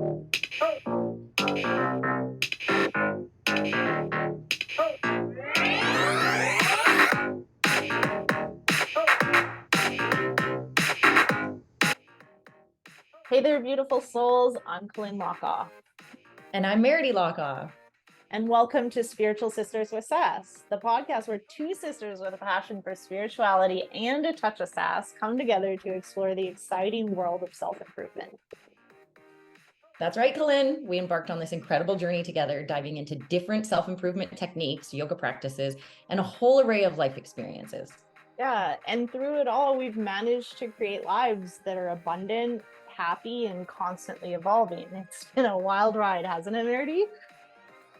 Hey there, beautiful souls. I'm Colleen Lockoff. And I'm Meredy Lockoff. And welcome to Spiritual Sisters with Sass, the podcast where two sisters with a passion for spirituality and a touch of sass come together to explore the exciting world of self-improvement. That's right, Colleen. We embarked on this incredible journey together, diving into different self-improvement techniques, yoga practices, and a whole array of life experiences. Yeah, and through it all, we've managed to create lives that are abundant, happy, and constantly evolving. It's been a wild ride, hasn't it, Meredy?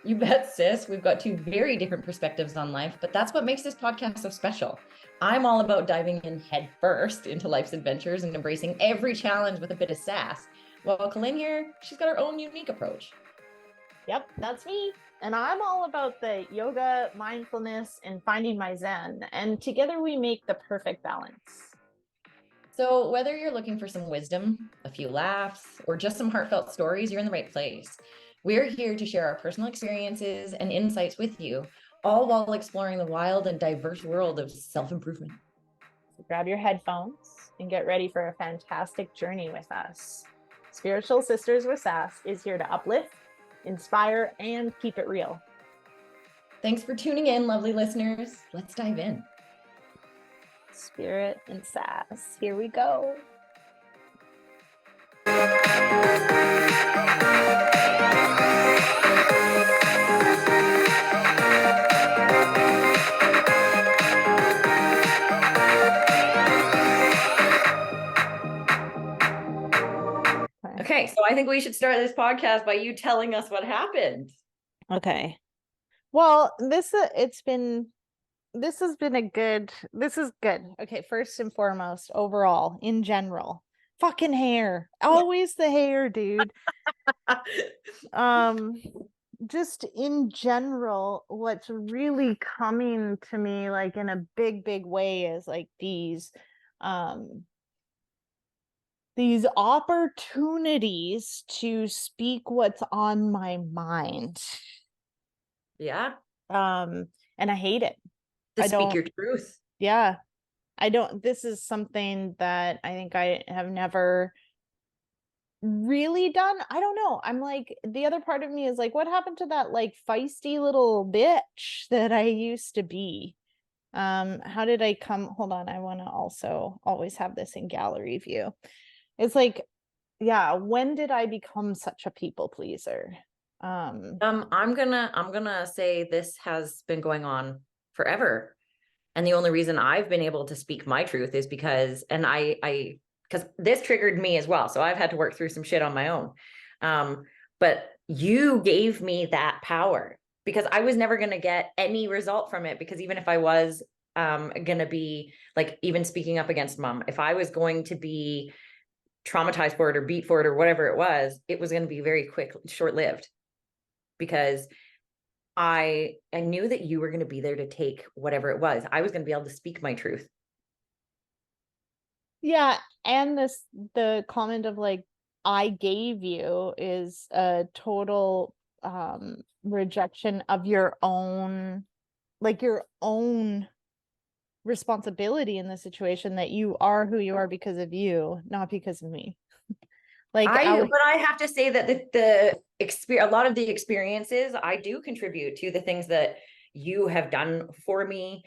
You bet, sis. We've got two very different perspectives on life, but that's what makes this podcast so special. I'm all about diving in head first into life's adventures and embracing every challenge with a bit of sass. While Colleen here, she's got her own unique approach. Yep, that's me. And I'm all about the yoga, mindfulness, and finding my zen. And together we make the perfect balance. So whether you're looking for some wisdom, a few laughs, or just some heartfelt stories, you're in the right place. We're here to share our personal experiences and insights with you, all while exploring the wild and diverse world of self-improvement. So grab your headphones and get ready for a fantastic journey with us. Spiritual Sisters with Sass is here to uplift, inspire, and keep it real. Thanks for tuning in, lovely listeners. Let's dive in. Spirit and sass. Here we go. Okay, so I think we should start this podcast by you telling us what happened. Okay. Well, this is good. Okay, first and foremost, overall, in general, fucking hair. Always the hair, dude. Just in general, what's really coming to me like in a big way is like these opportunities to speak what's on my mind. Yeah. And I hate it. To speak your truth. Yeah. This is something that I think I have never really done. I don't know. I'm like, the other part of me is like, what happened to that like feisty little bitch that I used to be? How did I come? Hold on. I want to also always have this in gallery view. It's like, yeah, when did I become such a people pleaser? I'm gonna say this has been going on forever. And the only reason I've been able to speak my truth is because this triggered me as well. So I've had to work through some shit on my own. But you gave me that power because I was never going to get any result from it, because even if I was going to be like, even speaking up against mom, if I was going to be traumatized for it or beat for it or whatever it was going to be very quick, short-lived, because I knew that you were going to be there to take whatever it was. I was going to be able to speak my truth. Yeah. And the comment of like, I gave you is a total rejection of your own responsibility in the situation, that you are who you are because of you, not because of me. But I have to say that the experience, a lot of the experiences, I do contribute to the things that you have done for me.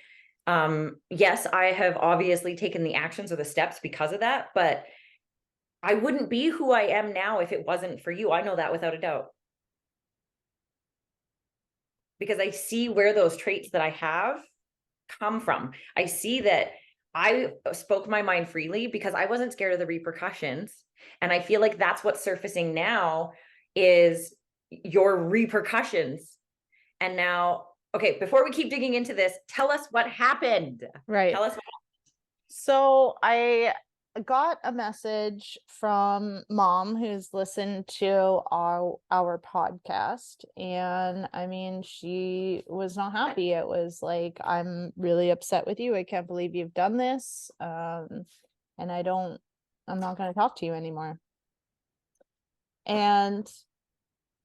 Yes, I have obviously taken the actions or the steps because of that, but I wouldn't be who I am now if it wasn't for you. I know that without a doubt. Because I see where those traits that I have come from. I see that I spoke my mind freely because I wasn't scared of the repercussions. And I feel like that's what's surfacing now is your repercussions. And now, okay, before we keep digging into this, tell us what happened. Right. Tell us what happened. So I got a message from mom, who's listened to our podcast, and I mean, she was not happy. It was like, I'm really upset with you. I can't believe you've done this. And I'm not going to talk to you anymore. And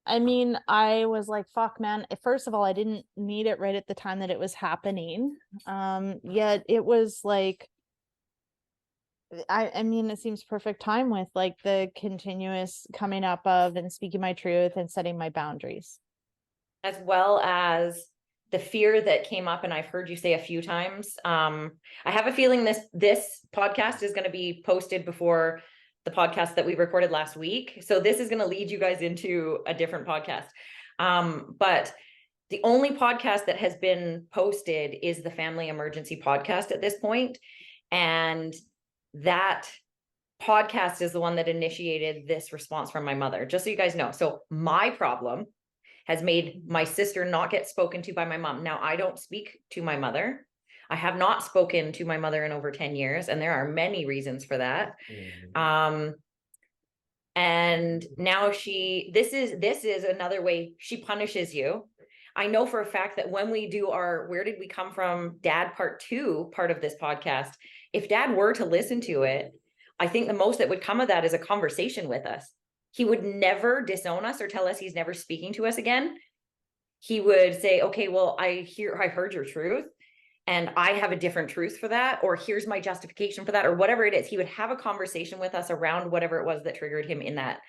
I mean, I was like, fuck, man. First of all, I didn't need it right at the time that it was happening. Yet it was like, I mean, it seems perfect time with like the continuous coming up of and speaking my truth and setting my boundaries. As well as the fear that came up, and I've heard you say a few times. I have a feeling this podcast is going to be posted before the podcast that we recorded last week. So this is going to lead you guys into a different podcast. But the only podcast that has been posted is the Family Emergency Podcast at this point. And that podcast is the one that initiated this response from my mother, just so you guys know. So my problem has made my sister not get spoken to by my mom. Now, I don't speak to my mother. I have not spoken to my mother in over 10 years, and there are many reasons for that. And now this is another way she punishes you. I know for a fact that when we do our Where Did We Come From Dad Part 2 part of this podcast, if Dad were to listen to it, I think the most that would come of that is a conversation with us. He would never disown us or tell us he's never speaking to us again. He would say, okay, well, I heard your truth and I have a different truth for that, or here's my justification for that, or whatever it is. He would have a conversation with us around whatever it was that triggered him in that.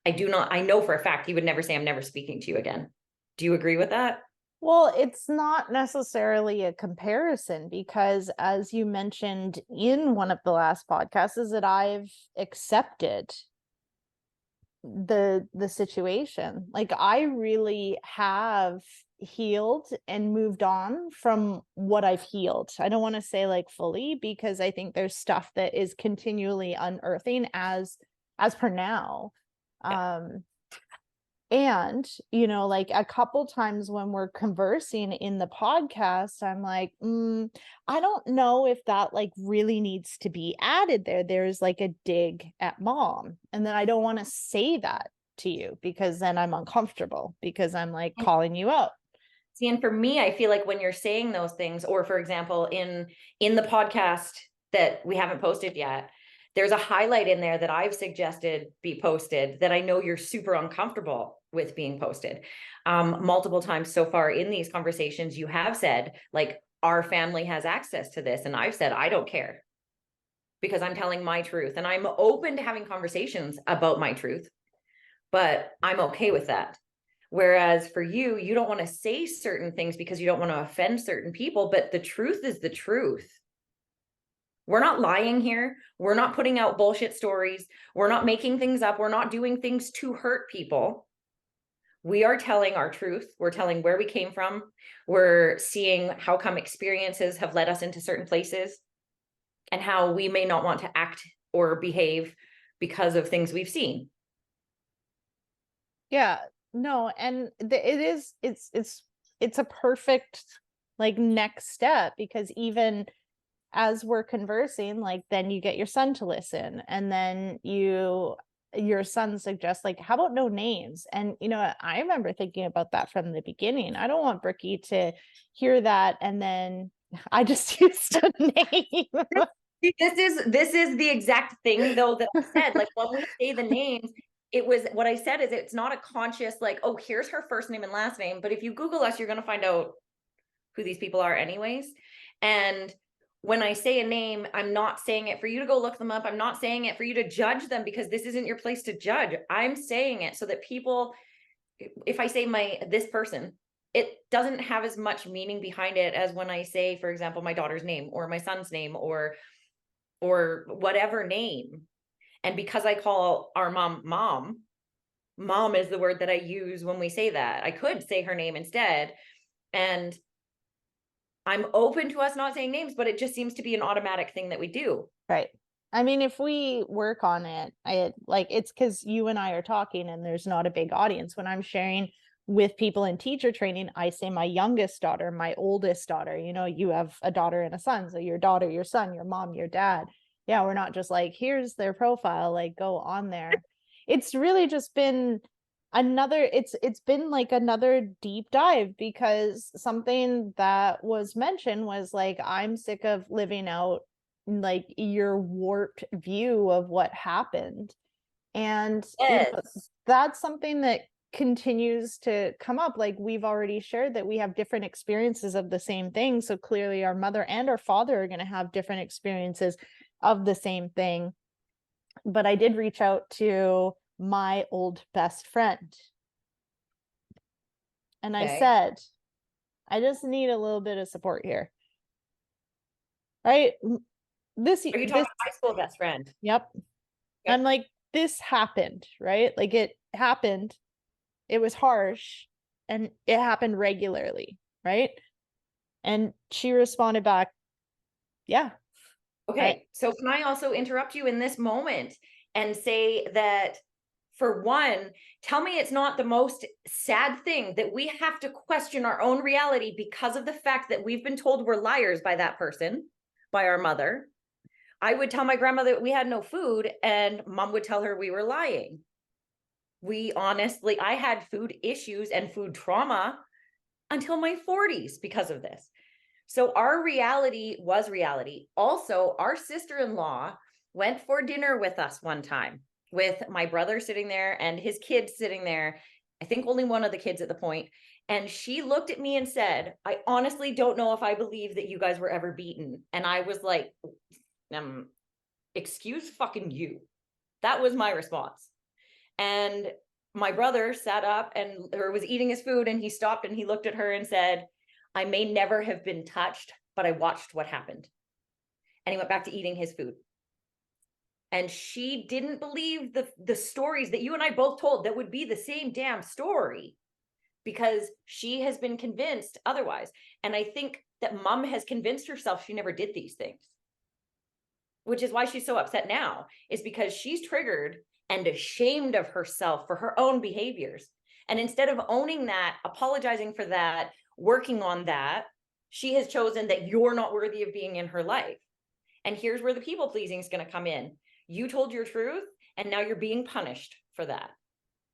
I know for a fact he would never say, I'm never speaking to you again. Do you agree with that? Well, it's not necessarily a comparison because, as you mentioned in one of the last podcasts, is that I've accepted the situation. Like, I really have healed and moved on from what I've healed. I don't want to say like fully, because I think there's stuff that is continually unearthing as per now. And, you know, like a couple times when we're conversing in the podcast, I'm like, I don't know if that like really needs to be added there. There's like a dig at mom. And then I don't want to say that to you because then I'm uncomfortable because I'm like calling you out. See, and for me, I feel like when you're saying those things, or for example, in the podcast that we haven't posted yet, there's a highlight in there that I've suggested be posted that I know you're super uncomfortable with being posted. Multiple times so far in these conversations, you have said, like, our family has access to this. And I've said, I don't care because I'm telling my truth. And I'm open to having conversations about my truth, but I'm okay with that. Whereas for you, you don't want to say certain things because you don't want to offend certain people, but the truth is the truth. We're not lying here. We're not putting out bullshit stories. We're not making things up. We're not doing things to hurt people. We are telling our truth. We're telling where we came from. We're seeing how come experiences have led us into certain places and how we may not want to act or behave because of things we've seen. Yeah, no, and it's a perfect like next step, because even as we're conversing, like then you get your son to listen, and then your son suggests like, how about no names? And you know, I remember thinking about that from the beginning. I don't want Bricky to hear that and then I just used a name. This is the exact thing though that I said. Like when we say the names, it was what I said is it's not a conscious like, oh, here's her first name and last name. But if you Google us, you're going to find out who these people are anyways. And when I say a name, I'm not saying it for you to go look them up. I'm not saying it for you to judge them because this isn't your place to judge. I'm saying it so that people, if I say this person, it doesn't have as much meaning behind it as when I say, for example, my daughter's name or my son's name or whatever name. And because I call our mom is the word that I use when we say that. I could say her name instead. And I'm open to us not saying names, but it just seems to be an automatic thing that we do. Right. I mean, if we work on it, it's because you and I are talking and there's not a big audience. When I'm sharing with people in teacher training, I say my youngest daughter, my oldest daughter. You know, you have a daughter and a son. So your daughter, your son, your mom, your dad. Yeah, we're not just like, here's their profile, like go on there. It's really just been it's been like another deep dive, because something that was mentioned was like, I'm sick of living out like your warped view of what happened. And, Yes. that's something that continues to come up. Like we've already shared that we have different experiences of the same thing. So clearly our mother and our father are going to have different experiences of the same thing. But I did reach out to my old best friend. And I Okay. said, I just need a little bit of support here. Right? Are you talking This, about high school best friend? yep. Okay. I'm like, this happened, right? Like it happened. It was harsh and it happened regularly, right? And she responded back, yeah, I, Okay. So can I also interrupt you in this moment and say that, for one, tell me it's not the most sad thing that we have to question our own reality because of the fact that we've been told we're liars by that person, by our mother. I would tell my grandmother that we had no food, and mom would tell her we were lying. We honestly, I had food issues and food trauma until my 40s because of this. So our reality was reality. Also, our sister-in-law went for dinner with us one time, with my brother sitting there and his kids sitting there. I think only one of the kids at the point. And she looked at me and said, I honestly don't know if I believe that you guys were ever beaten. And I was like, excuse fucking you. That was my response. And my brother sat up and or was eating his food, and he stopped and he looked at her and said, I may never have been touched, but I watched what happened. And he went back to eating his food. And she didn't believe the stories that you and I both told that would be the same damn story, because she has been convinced otherwise. And I think that mom has convinced herself she never did these things, which is why she's so upset now, is because she's triggered and ashamed of herself for her own behaviors. And instead of owning that, apologizing for that, working on that, she has chosen that you're not worthy of being in her life. And here's where the people pleasing is going to come in. You told your truth, and now you're being punished for that.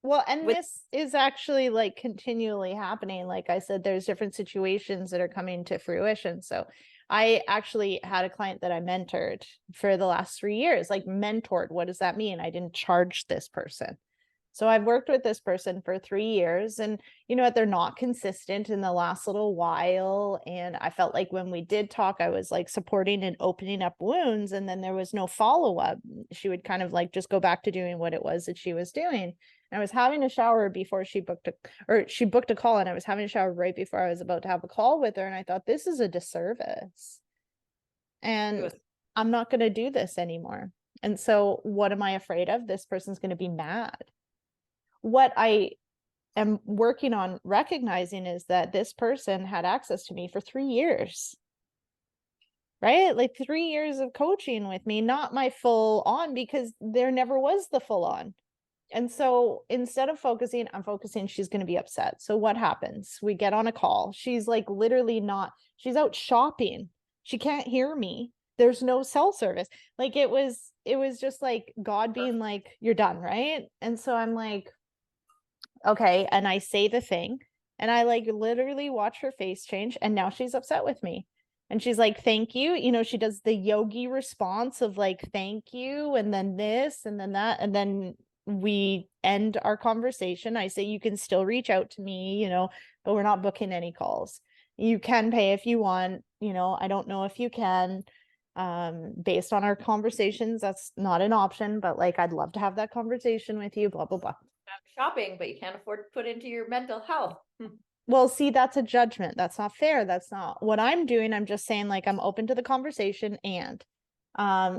well, and With this is actually like continually happening. Like I said, there's different situations that are coming to fruition. So I actually had a client that I mentored for the last 3 years. Like mentored, what does that mean? I didn't charge this person. So I've worked with this person for 3 years, and you know what, they're not consistent in the last little while. And I felt like when we did talk, I was like supporting and opening up wounds, and then there was no follow-up. She would kind of like just go back to doing what it was that she was doing. And I was having a shower before she booked she booked a call, and I was having a shower right before I was about to have a call with her. And I thought, this is a disservice. And I'm not going to do this anymore. And so what am I afraid of? This person's going to be mad. What I am working on recognizing is that this person had access to me for 3 years, right? Like 3 years of coaching with me, not my full on, because there never was the full on. And so instead of focusing, I'm focusing, she's going to be upset. So what happens? We get on a call. She's like literally not, she's out shopping. She can't hear me. There's no cell service. Like it was just like God being like, you're done, right? And so I'm like, okay. And I say the thing, and I like literally watch her face change, and now she's upset with me. And she's like, thank you. You know, she does the yogi response of like, thank you, and then this, and then that. And then we end our conversation. I say, you can still reach out to me, you know, but we're not booking any calls. You can pay if you want, you know, I don't know if you can. Based on our conversations, that's not an option, but like, I'd love to have that conversation with you, blah, blah, blah. shopping, but you can't afford to put into your mental health. Well, see, that's a judgment. That's not fair. That's not what I'm doing. I'm just saying, like, I'm open to the conversation. And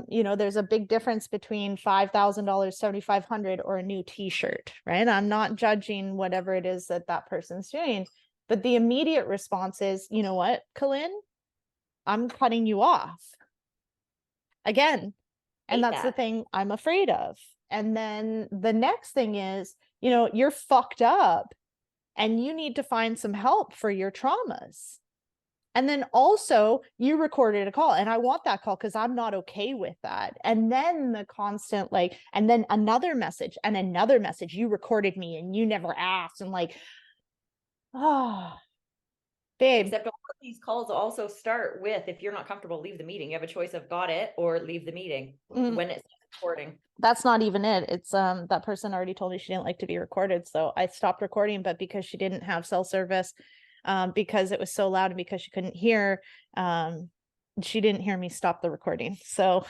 you know, there's a big difference between $5,000, $7,500, or a new t-shirt, right? I'm not judging whatever it is that that person's doing, but the immediate response is, you know what, Colin, I'm cutting you off again. And Hate that's the that. thing I'm afraid of. And then the next thing is, you know, you're fucked up and you need to find some help for your traumas. And then also you recorded a call, and I want that call because I'm not okay with that. And then the constant like, and then another message and another message, you recorded me and you never asked. And like, oh, babe. Except all of these calls also start with, if you're not comfortable, leave the meeting. You have a choice of got it or leave the meeting. Mm, When it's recording. That's not even it. It's that person already told me she didn't like to be recorded, so I stopped recording. But because she didn't have cell service, because it was so loud and because she couldn't hear, she didn't hear me stop the recording. So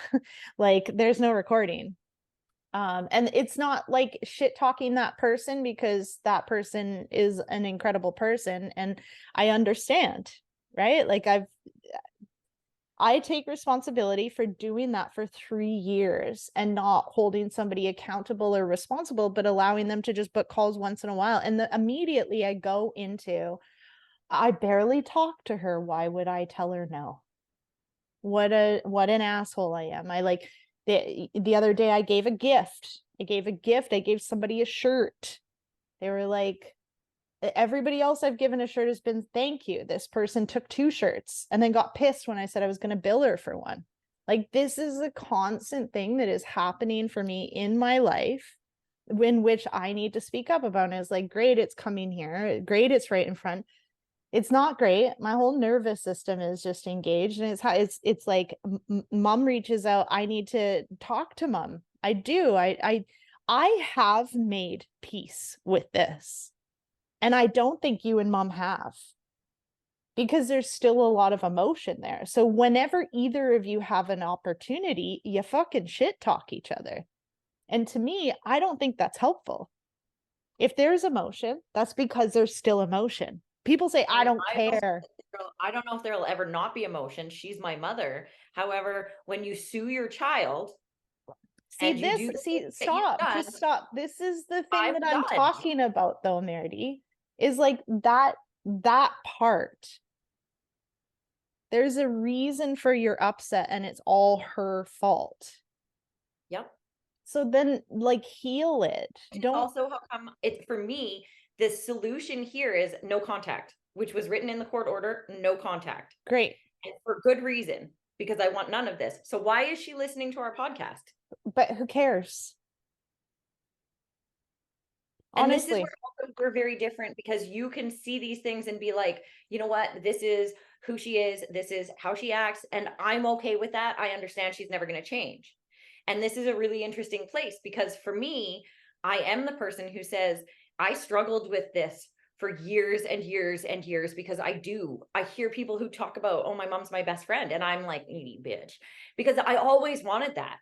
like there's no recording. And it's not like shit talking that person, because that person is an incredible person and I understand, right? Like I take responsibility for doing that for 3 years and not holding somebody accountable or responsible, but allowing them to just book calls once in a while. And immediately I go into, I barely talk to her. Why would I tell her no? What an asshole I am. I like the other day I gave a gift. I gave somebody a shirt. They were like, everybody else I've given a shirt has been thank you. This person took 2 shirts and then got pissed when I said I was going to bill her for one. Like, this is a constant thing that is happening for me in my life, in which I need to speak up about. And it's like, great, it's coming here. Great, it's right in front. It's not great. My whole nervous system is just engaged, and it's like mom reaches out. I need to talk to mom. I do. I have made peace with this. And I don't think you and mom have, because there's still a lot of emotion there. So whenever either of you have an opportunity, you fucking shit talk each other. And to me, I don't think that's helpful. If there's emotion, that's because there's still emotion. People say, I don't care. I don't know if there'll ever not be emotion. She's my mother. However, when you sue your child, Stop, just stop. This is the thing that I'm done. talking about though, Meredith, is like that part. There's a reason for your upset and it's all her fault. Yep. So then like heal it. Don't also how come it for me, the solution here is no contact, which was written in the court order, no contact. Great. And for good reason, because I want none of this. So why is she listening to our podcast? But who cares? And honestly, this is where we're very different, because you can see these things and be like, you know what, this is who she is, this is how she acts, and I'm okay with that. I understand she's never going to change. And this is a really interesting place, because for me, I am the person who says, I struggled with this for years and years and years, because I hear people who talk about, oh, my mom's my best friend. And I'm like, bitch, because I always wanted that.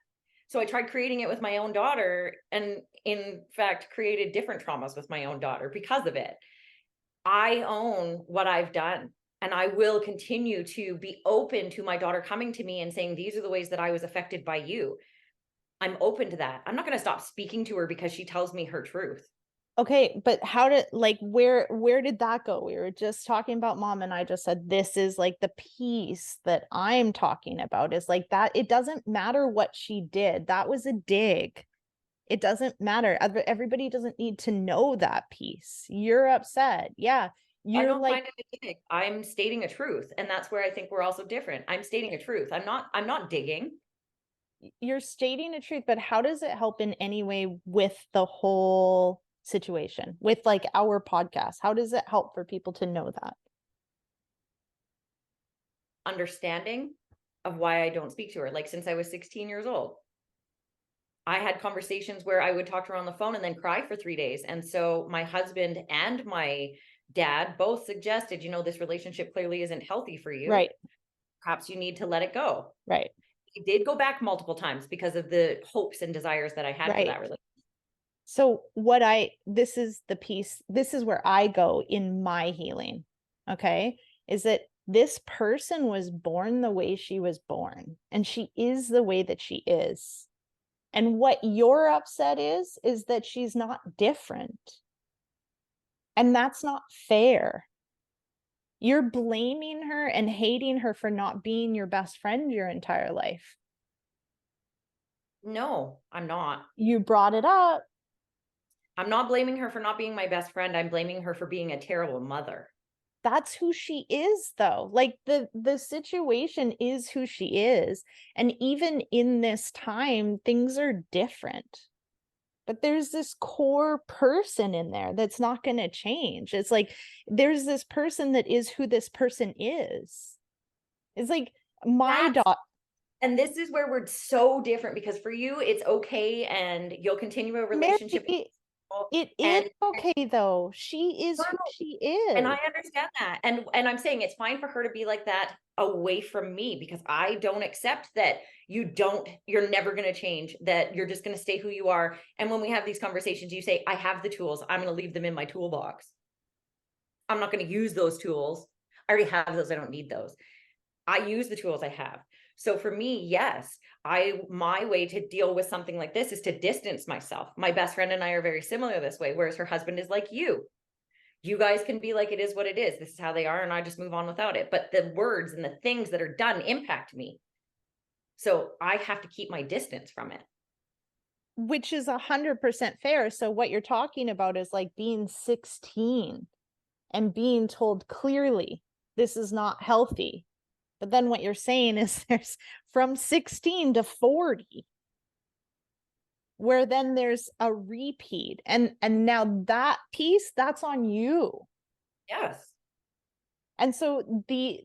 So I tried creating it with my own daughter, and in fact, created different traumas with my own daughter because of it. I own what I've done, and I will continue to be open to my daughter coming to me and saying, these are the ways that I was affected by you. I'm open to that. I'm not going to stop speaking to her because she tells me her truth. Okay, but how did where did that go? We were just talking about mom, and I just said this is like the piece that I'm talking about, is like that it doesn't matter what she did. That was a dig. It doesn't matter. Everybody doesn't need to know that piece. You're upset. Yeah. I don't find it a dig. I'm stating a truth. And that's where I think we're also different. I'm stating a truth. I'm not digging. You're stating a truth, but how does it help in any way with the whole situation, with like our podcast? How does it help for people to know that? Understanding of why I don't speak to her. Like, since I was 16 years old, I had conversations where I would talk to her on the phone and then cry for 3 days. And so my husband and my dad both suggested, this relationship clearly isn't healthy for you. Right. Perhaps you need to let it go. Right. He did go back multiple times because of the hopes and desires that I had for that relationship. So this is the piece, this is where I go in my healing. Okay. Is that this person was born the way she was born, and she is the way that she is. And what your upset is that she's not different. And that's not fair. You're blaming her and hating her for not being your best friend your entire life. No, I'm not. You brought it up. I'm not blaming her for not being my best friend. I'm blaming her for being a terrible mother. That's who she is, though. Like the situation is who she is. And even in this time, things are different. But there's this core person in there that's not going to change. It's like there's this person that is who this person is. It's like my daughter. And this is where we're so different, because for you, it's okay and you'll continue a Mary, relationship with people, it is and okay though. She is who she and I is. understand that. And I'm saying it's fine for her to be like that away from me, because I don't accept that you're never going to change, that you're just going to stay who you are. And when we have these conversations, you say, I have the tools. I'm going to leave them in my toolbox. I'm not going to use those tools. I already have those. I don't need those. I use the tools I have. So for me, yes, my way to deal with something like this is to distance myself. My best friend and I are very similar this way, whereas her husband is like you. You guys can be like, it is what it is. This is how they are, and I just move on without it. But the words and the things that are done impact me. So I have to keep my distance from it. Which is 100% fair. So what you're talking about is like being 16 and being told clearly this is not healthy. But then what you're saying is there's from 16 to 40, where then there's a repeat. And now that piece, that's on you. Yes. And so the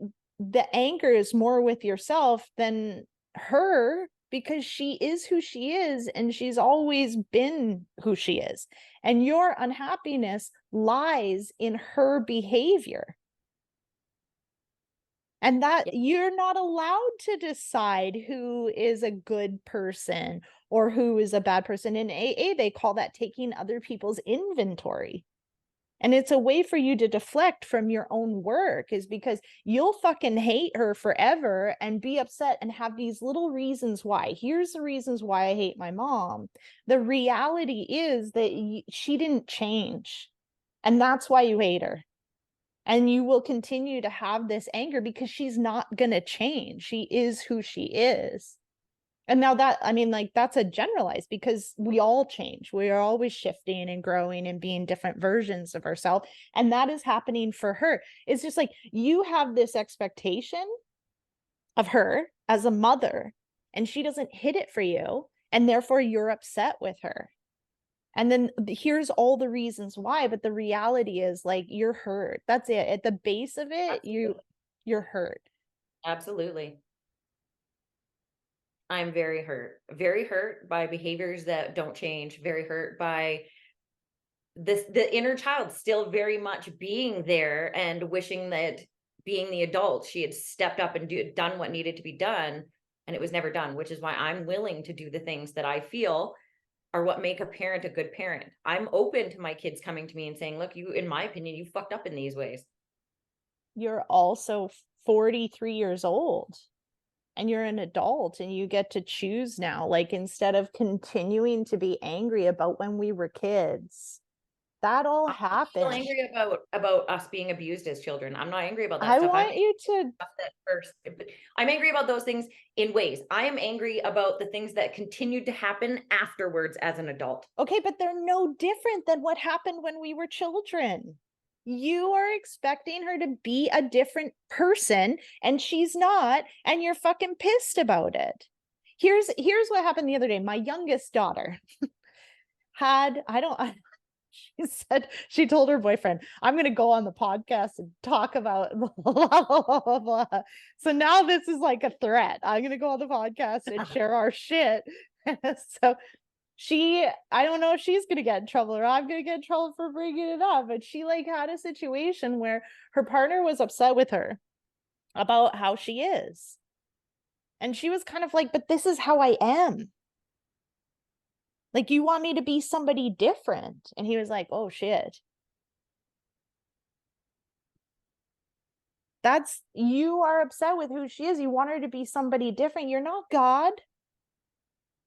anger is more with yourself than her, because she is who she is and she's always been who she is. And your unhappiness lies in her behavior. And that you're not allowed to decide who is a good person or who is a bad person. In AA, they call that taking other people's inventory. And it's a way for you to deflect from your own work, is because you'll fucking hate her forever and be upset and have these little reasons why. Here's the reasons why I hate my mom. The reality is that she didn't change. And that's why you hate her. And you will continue to have this anger because she's not going to change. She is who she is. And now that, I mean, like, that's a generalized, because we all change. We are always shifting and growing and being different versions of ourselves. And that is happening for her. It's just like you have this expectation of her as a mother, and she doesn't hit it for you. And therefore you're upset with her. And then here's all the reasons why, but the reality is like you're hurt. That's it. At the base of it, Absolutely. you're hurt. Absolutely. I'm very hurt by behaviors that don't change, very hurt by the inner child still very much being there and wishing that, being the adult, she had stepped up and done what needed to be done, and it was never done, which is why I'm willing to do the things that I feel are what make a parent a good parent. I'm open to my kids coming to me and saying, look, you, in my opinion, you fucked up in these ways. You're also 43 years old and you're an adult and you get to choose now. Like, instead of continuing to be angry about when we were kids, that all I'm happened. still angry about us being abused as children. I'm not angry about that I stuff. want you to That first, I'm angry about those things in ways. I am angry about the things that continued to happen afterwards as an adult. okay, but they're no different than what happened when we were children. You are expecting her to be a different person and she's not, and you're fucking pissed about it. Here's what happened the other day. My youngest daughter had, she said, she told her boyfriend, I'm going to go on the podcast and talk about blah, blah, blah, blah, blah. So now this is like a threat. I'm going to go on the podcast and share our shit. So I don't know if she's going to get in trouble or I'm going to get in trouble for bringing it up, but she like had a situation where her partner was upset with her about how she is. And she was kind of like, but this is how I am. Like, you want me to be somebody different? And he was like, oh shit. You are upset with who she is. You want her to be somebody different. You're not God.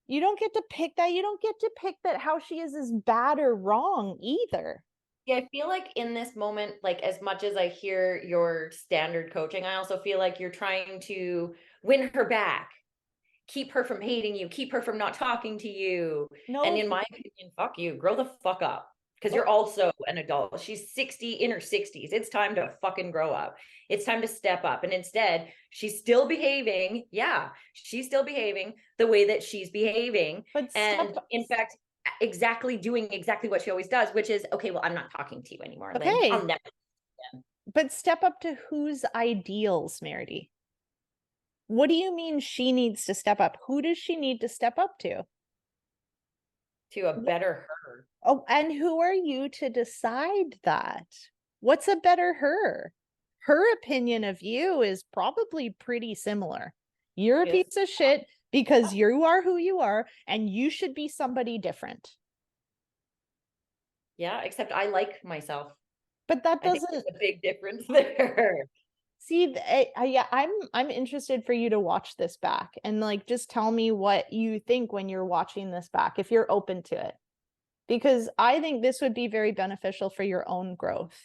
You don't get to pick that. You don't get to pick that how she is bad or wrong either. Yeah, I feel like in this moment, like as much as I hear your standard coaching, I also feel like you're trying to win her back, keep her from hating you, keep her from not talking to you. No. And in my opinion, fuck you, grow the fuck up. Because you're also an adult. She's 60, in her 60s. It's time to fucking grow up. It's time to step up. And instead, she's still behaving. Yeah, she's still behaving the way that she's behaving. But And in fact, doing exactly what she always does, which is, okay, well, I'm not talking to you anymore. Okay. Lynn. I'll never. But step up to whose ideals, Meredy? What do you mean she needs to step up? Who does she need to step up to? To a better her. Oh, and who are you to decide that? What's a better her? Her opinion of you is probably pretty similar. You're a Is piece of shit because you are who you are, and you should be somebody different. yeah, except I like myself. But that I think doesn't there's a big difference there. see. Yeah, I'm interested for you to watch this back and like just tell me what you think when you're watching this back, if you're open to it, because I think this would be very beneficial for your own growth.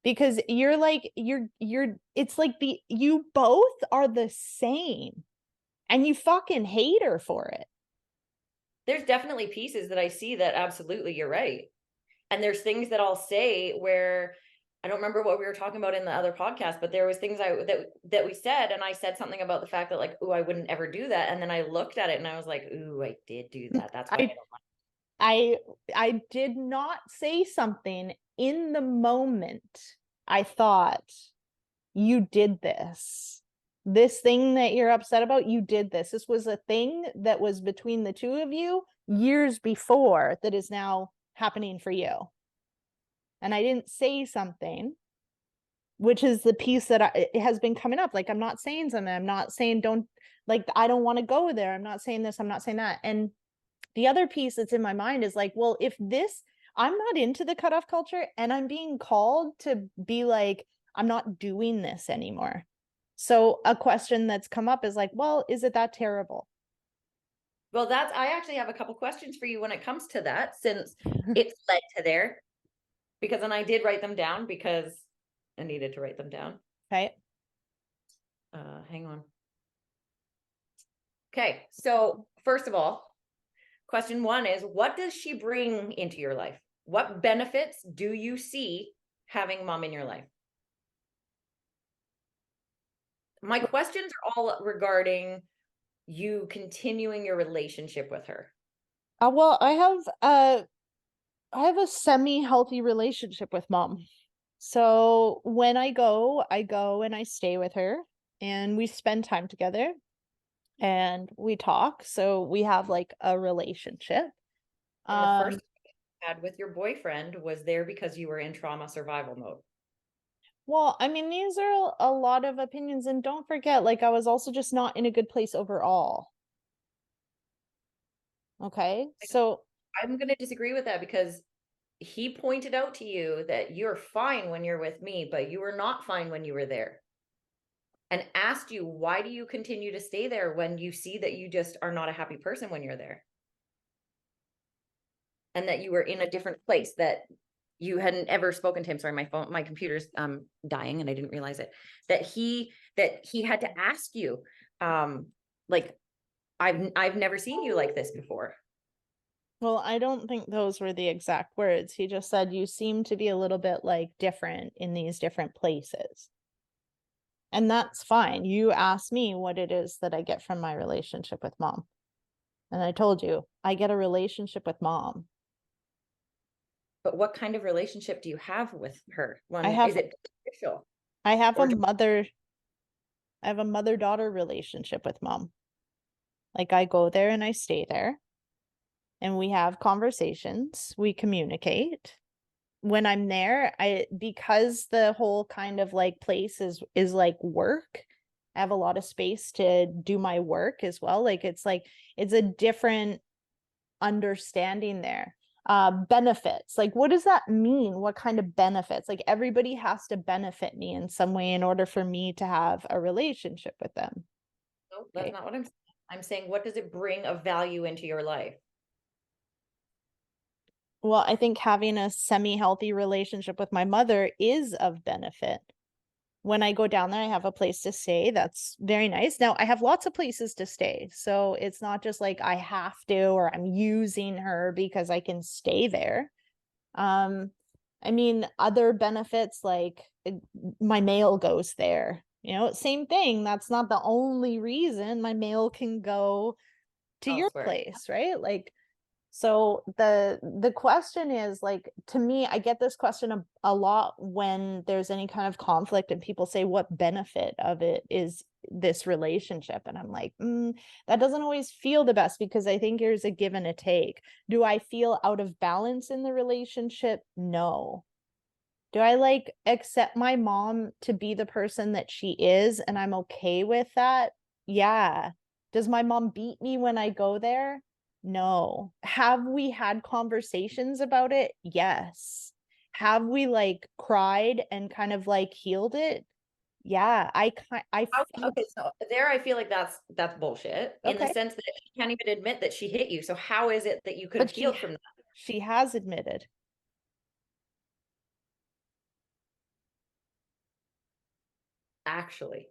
Because you're like you're it's like you both are the same and you fucking hate her for it. There's definitely pieces that I see that absolutely you're right. And there's things that I'll say where I don't remember what we were talking about in the other podcast, but there was things that we said, and I said something about the fact that like, oh, I wouldn't ever do that. And then I looked at it and I was like, ooh, I did do that. That's why I I don't like I I did not say something in the moment. I thought you did this. This thing that you're upset about, you did this. This was a thing that was between the two of you years before that is now happening for you. And I didn't say something, which is the piece that it has been coming up. Like, I'm not saying something. I'm not saying don't, like, I don't want to go there. I'm not saying this. I'm not saying that. And the other piece that's in my mind is like, well, if this, I'm not into the cutoff culture and I'm being called to be like, I'm not doing this anymore. So a question that's come up is like, well, is it that terrible? Well, I actually have a couple questions for you when it comes to that, since it's led to there. Because and I did write them down because I needed to write them down. Okay. Hang on. Okay, so first of all, question one is, what does she bring into your life? What benefits do you see having mom in your life? My questions are all regarding you continuing your relationship with her. Well, I have a semi-healthy relationship with mom. So when I go and I stay with her and we spend time together and we talk. So we have like a relationship. And the first you had with your boyfriend was there because you were in trauma survival mode. Well, I mean, these are a lot of opinions, and don't forget, like, I was also just not in a good place overall. Okay, so I'm going to disagree with that because he pointed out to you that you're fine when you're with me, but you were not fine when you were there. And asked you, why do you continue to stay there when you see that you just are not a happy person when you're there? And that you were in a different place, that you hadn't ever spoken to him. Sorry, my computer's dying and I didn't realize it. That he had to ask you, like, I've never seen you like this before. well, I don't think those were the exact words. He just said you seem to be a little bit like different in these different places. And that's fine. You asked me what it is that I get from my relationship with mom. And I told you, I get a relationship with mom. But what kind of relationship do you have with her? I have Is it beneficial? I have Or I have a mother-daughter relationship with mom. Like, I go there and I stay there and we have conversations, we communicate. When I'm there, because the whole kind of like place is like work, I have a lot of space to do my work as well. Like, it's a different understanding there. Benefits, like, what does that mean? What kind of benefits? Like, everybody has to benefit me in some way in order for me to have a relationship with them. no, that's Okay. not what I'm saying. I'm saying, what does it bring of value into your life? Well, I think having a semi-healthy relationship with my mother is of benefit. When I go down there, I have a place to stay. That's very nice. Now, I have lots of places to stay. So it's not just like I have to, or I'm using her because I can stay there. I mean, other benefits like my mail goes there. Same thing. That's not the only reason my mail can go to your Elsewhere. place, right? Like, So the question is, like, to me, I get this question a lot when there's any kind of conflict and people say, what benefit of it is this relationship? And I'm like, that doesn't always feel the best, because I think there's a give and a take. Do I feel out of balance in the relationship? No. Do I like accept my mom to be the person that she is and I'm okay with that? Yeah. Does my mom beat me when I go there? No. Have we had conversations about it? Yes. Have we like cried and kind of like healed it? Yeah. I felt Okay, so there I feel like that's bullshit in the okay, sense that she can't even admit that she hit you. So how is it that you could have but healed from that? she has admitted. Actually,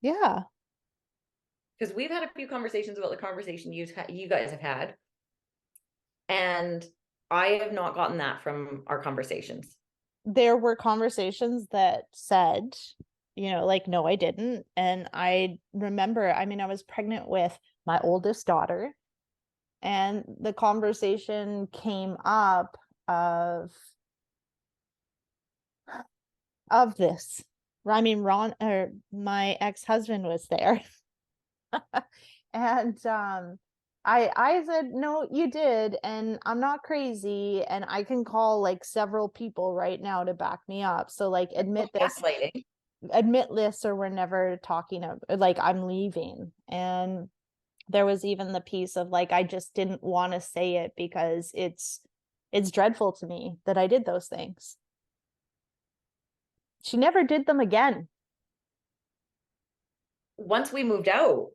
Yeah. because we've had a few conversations about the conversation you guys have had, and I have not gotten that from our conversations. There were conversations that said, like, no, I didn't. And I remember, I mean, I was pregnant with my oldest daughter, and the conversation came up of this. I mean, Ron, or my ex-husband, was there. And I said, no, you did, and I'm not crazy, and I can call like several people right now to back me up. So like Gaslighting. admit this, or we're never talking of, like, I'm leaving. And there was even the piece of like, I just didn't want to say it because it's dreadful to me that I did those things. She never did them again. Once we moved out,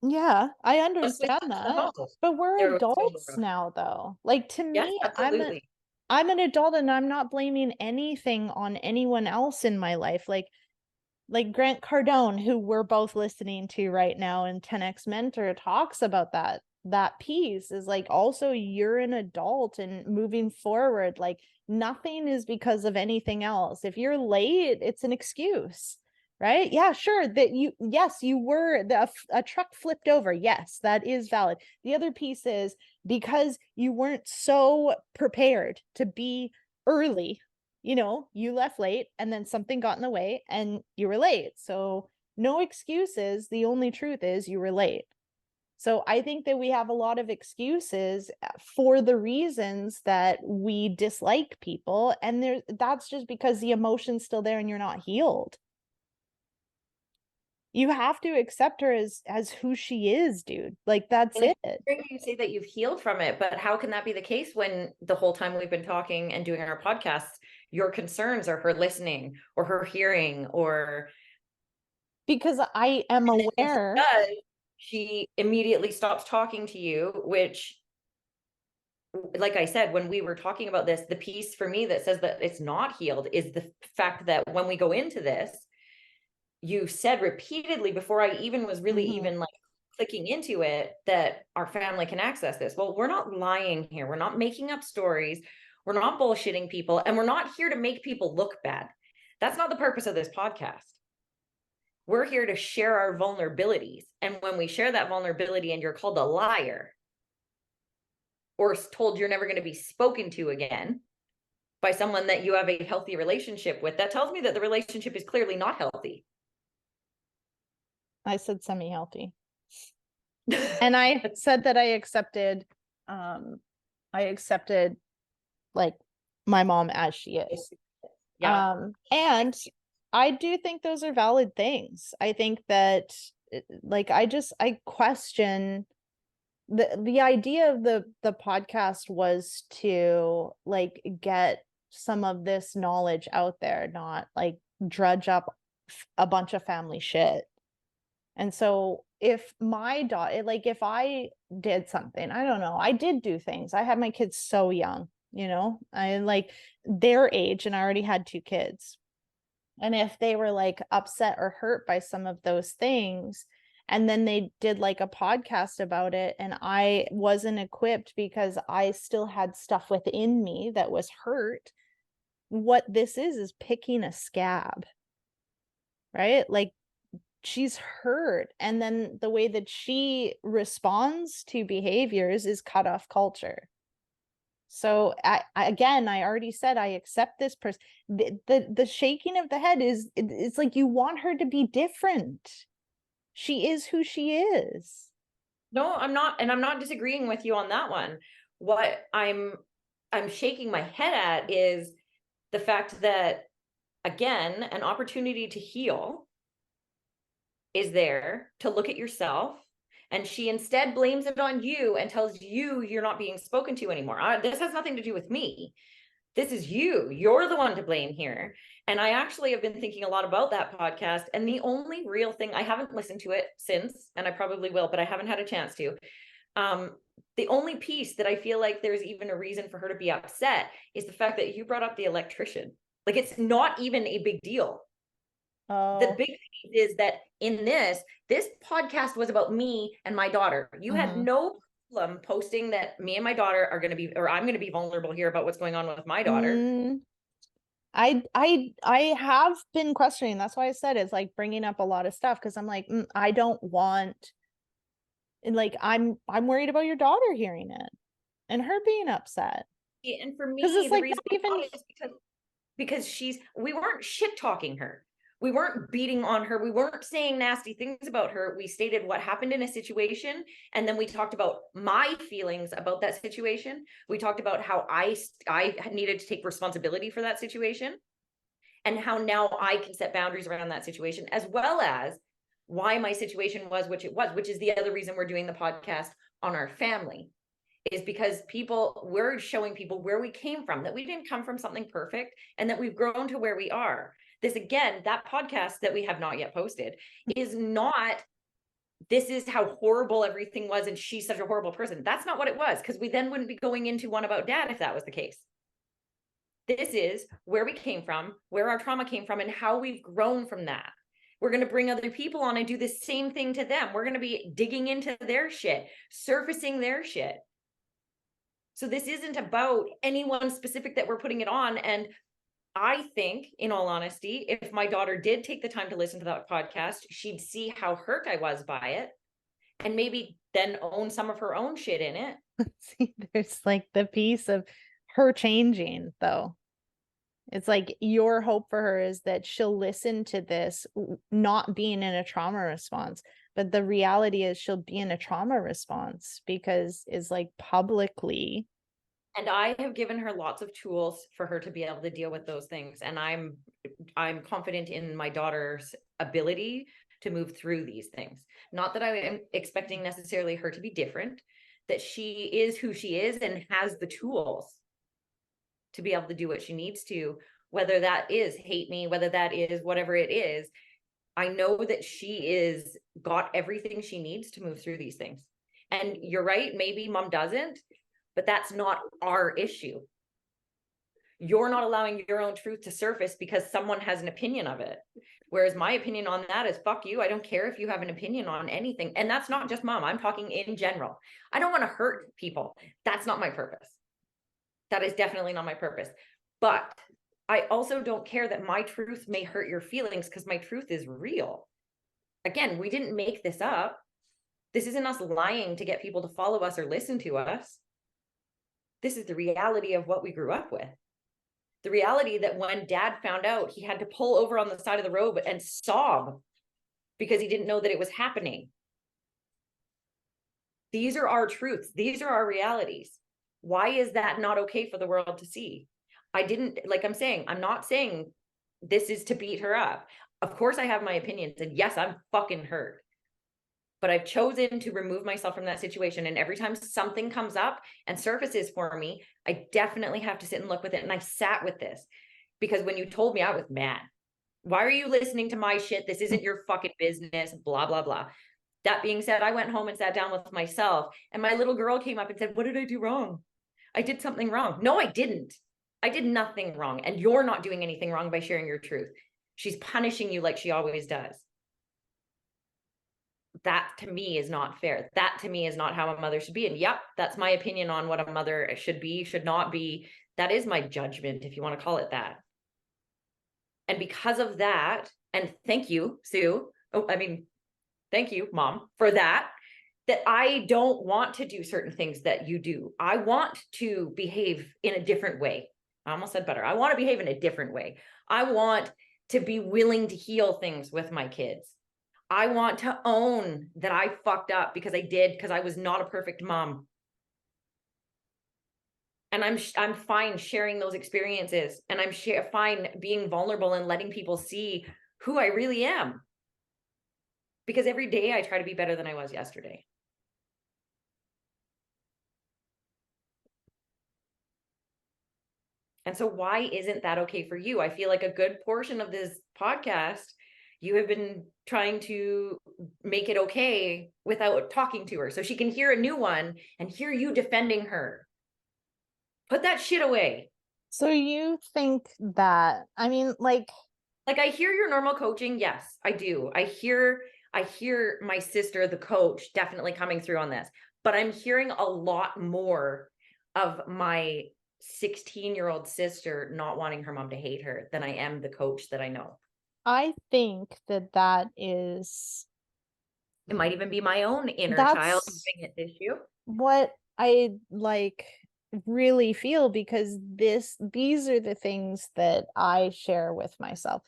Yeah, I once we understand left the that. house, But we're there was no adults more. now, though. Like, to Yes, me, absolutely. I'm an adult, and I'm not blaming anything on anyone else in my life. Like Grant Cardone, who we're both listening to right now, and 10x Mentor talks about that piece is like, also, you're an adult and moving forward, like, nothing is because of anything else. If you're late, it's an excuse, right? Yeah, sure, that yes, you were, a truck flipped over, yes, that is valid. The other piece is because you weren't so prepared to be early. You left late, and then something got in the way and you were late. So no excuses. The only truth is you were late. So I think that we have a lot of excuses for the reasons that we dislike people. And that's just because the emotion's still there and you're not healed. You have to accept her as who she is, dude. Like, that's And it. it's you say that you've healed from it, but how can that be the case when the whole time we've been talking and doing our podcasts, your concerns are her listening or her hearing, or Because I am when she aware. does, she immediately stops talking to you, which, like I said, when we were talking about this, the piece for me that says that it's not healed is the fact that when we go into this, you said repeatedly before I even was really even like clicking into it that our family can access this. Well, we're not lying here. We're not making up stories. We're not bullshitting people. And we're not here to make people look bad. That's not the purpose of this podcast. We're here to share our vulnerabilities. And when we share that vulnerability and you're called a liar or told you're never going to be spoken to again by someone that you have a healthy relationship with, that tells me that the relationship is clearly not healthy. I said semi-healthy. And I said that I accepted like my mom as she is. Yeah. And I do think those are valid things. I think that like, I question the idea of the podcast was to like get some of this knowledge out there, not like drudge up a bunch of family shit. And so if my daughter, like, if I did something, I don't know, I did do things. I had my kids so young, I like their age, and I already had 2 kids. And if they were like upset or hurt by some of those things, and then they did like a podcast about it, and I wasn't equipped because I still had stuff within me that was hurt, what this is picking a scab, right? Like, she's hurt. And then the way that she responds to behaviors is cut off culture. So again, I already said I accept this person. The shaking of the head is, it's like you want her to be different. She is who she is. No, I'm not, and I'm not disagreeing with you on that one. What I'm shaking my head at is the fact that, again, an opportunity to heal is there, to look at yourself, and she instead blames it on you and tells you you're not being spoken to anymore. This has nothing to do with me. This is you. You're the one to blame here. And I actually have been thinking a lot about that podcast. And the only real thing, I haven't listened to it since, and I probably will, but I haven't had a chance to. The only piece that I feel like there's even a reason for her to be upset is the fact that you brought up the electrician. Like, it's not even a big deal. The big thing is that in this podcast was about me and my daughter. You had no problem posting that me and my daughter are going to be, or I'm going to be vulnerable here about what's going on with my daughter. I have been questioning. That's why I said it's like bringing up a lot of stuff, because I'm like, I don't want, and like I'm worried about your daughter hearing it and her being upset. And for me, it's the like reason is because we weren't shit talking her. We weren't beating on her. We weren't saying nasty things about her. We stated what happened in a situation. And then we talked about my feelings about that situation. We talked about how I needed to take responsibility for that situation, and how now I can set boundaries around that situation, as well as why my situation was which it was, which is the other reason we're doing the podcast on our family, is because we're showing people where we came from, that we didn't come from something perfect, and that we've grown to where we are. This, again, that podcast that we have not yet posted is not, this is how horrible everything was and she's such a horrible person. That's not what it was, because we then wouldn't be going into one about dad if that was the case. This is where we came from, where our trauma came from, and how we've grown from that. We're going to bring other people on and do the same thing to them. We're going to be digging into their shit, surfacing their shit. So this isn't about anyone specific that we're putting it on. And I think, in all honesty, if my daughter did take the time to listen to that podcast, she'd see how hurt I was by it, and maybe then own some of her own shit in it. See, there's like the piece of her changing, though. It's like your hope for her is that she'll listen to this not being in a trauma response. But the reality is she'll be in a trauma response because it's like publicly. And I have given her lots of tools for her to be able to deal with those things. And I'm confident in my daughter's ability to move through these things. Not that I am expecting necessarily her to be different, that she is who she is and has the tools to be able to do what she needs to, whether that is hate me, whether that is whatever it is. I know that she is got everything she needs to move through these things. And you're right, maybe mom doesn't, but that's not our issue. You're not allowing your own truth to surface because someone has an opinion of it. Whereas my opinion on that is, fuck you. I don't care if you have an opinion on anything. And that's not just mom. I'm talking in general. I don't want to hurt people. That's not my purpose. That is definitely not my purpose. But I also don't care that my truth may hurt your feelings, because my truth is real. Again, we didn't make this up. This isn't us lying to get people to follow us or listen to us. This is the reality of what we grew up with. The reality that when dad found out, he had to pull over on the side of the road and sob because he didn't know that it was happening. These are our truths. These are our realities. Why is that not okay for the world to see? Like I'm saying, I'm not saying this is to beat her up. Of course I have my opinions, and yes, I'm fucking hurt. But I've chosen to remove myself from that situation. And every time something comes up and surfaces for me, I definitely have to sit and look with it. And I sat with this because when you told me, I was mad. Why are you listening to my shit? This isn't your fucking business, blah, blah, blah. That being said, I went home and sat down with myself, and my little girl came up and said, what did I do wrong? I did something wrong. No, I didn't. I did nothing wrong. And you're not doing anything wrong by sharing your truth. She's punishing you like she always does. That to me is not fair. That to me is not how a mother should be. And yep, that's my opinion on what a mother should be, should not be. That is my judgment, if you want to call it that. And because of that, and thank you, Sue, Oh, I mean, thank you, Mom, for that. That I don't want to do certain things that you do. I want to behave in a different way. I almost said better. I want to behave in a different way. I want to be willing to heal things with my kids. I want to own that I fucked up because I did, because I was not a perfect mom. And I'm fine sharing those experiences, and I'm fine being vulnerable and letting people see who I really am. Because every day I try to be better than I was yesterday. And so why isn't that okay for you? I feel like a good portion of this podcast, you have been trying to make it okay without talking to her. So she can hear a new one and hear you defending her. Put that shit away. So you think that, I mean, like I hear your normal coaching. Yes, I do. I hear my sister, the coach, definitely coming through on this. But I'm hearing a lot more of my 16-year-old sister not wanting her mom to hate her than I am the coach that I know. I think that is, It might even be my own inner child that's having an issue. what I like really feel, because these are the things that I share with myself.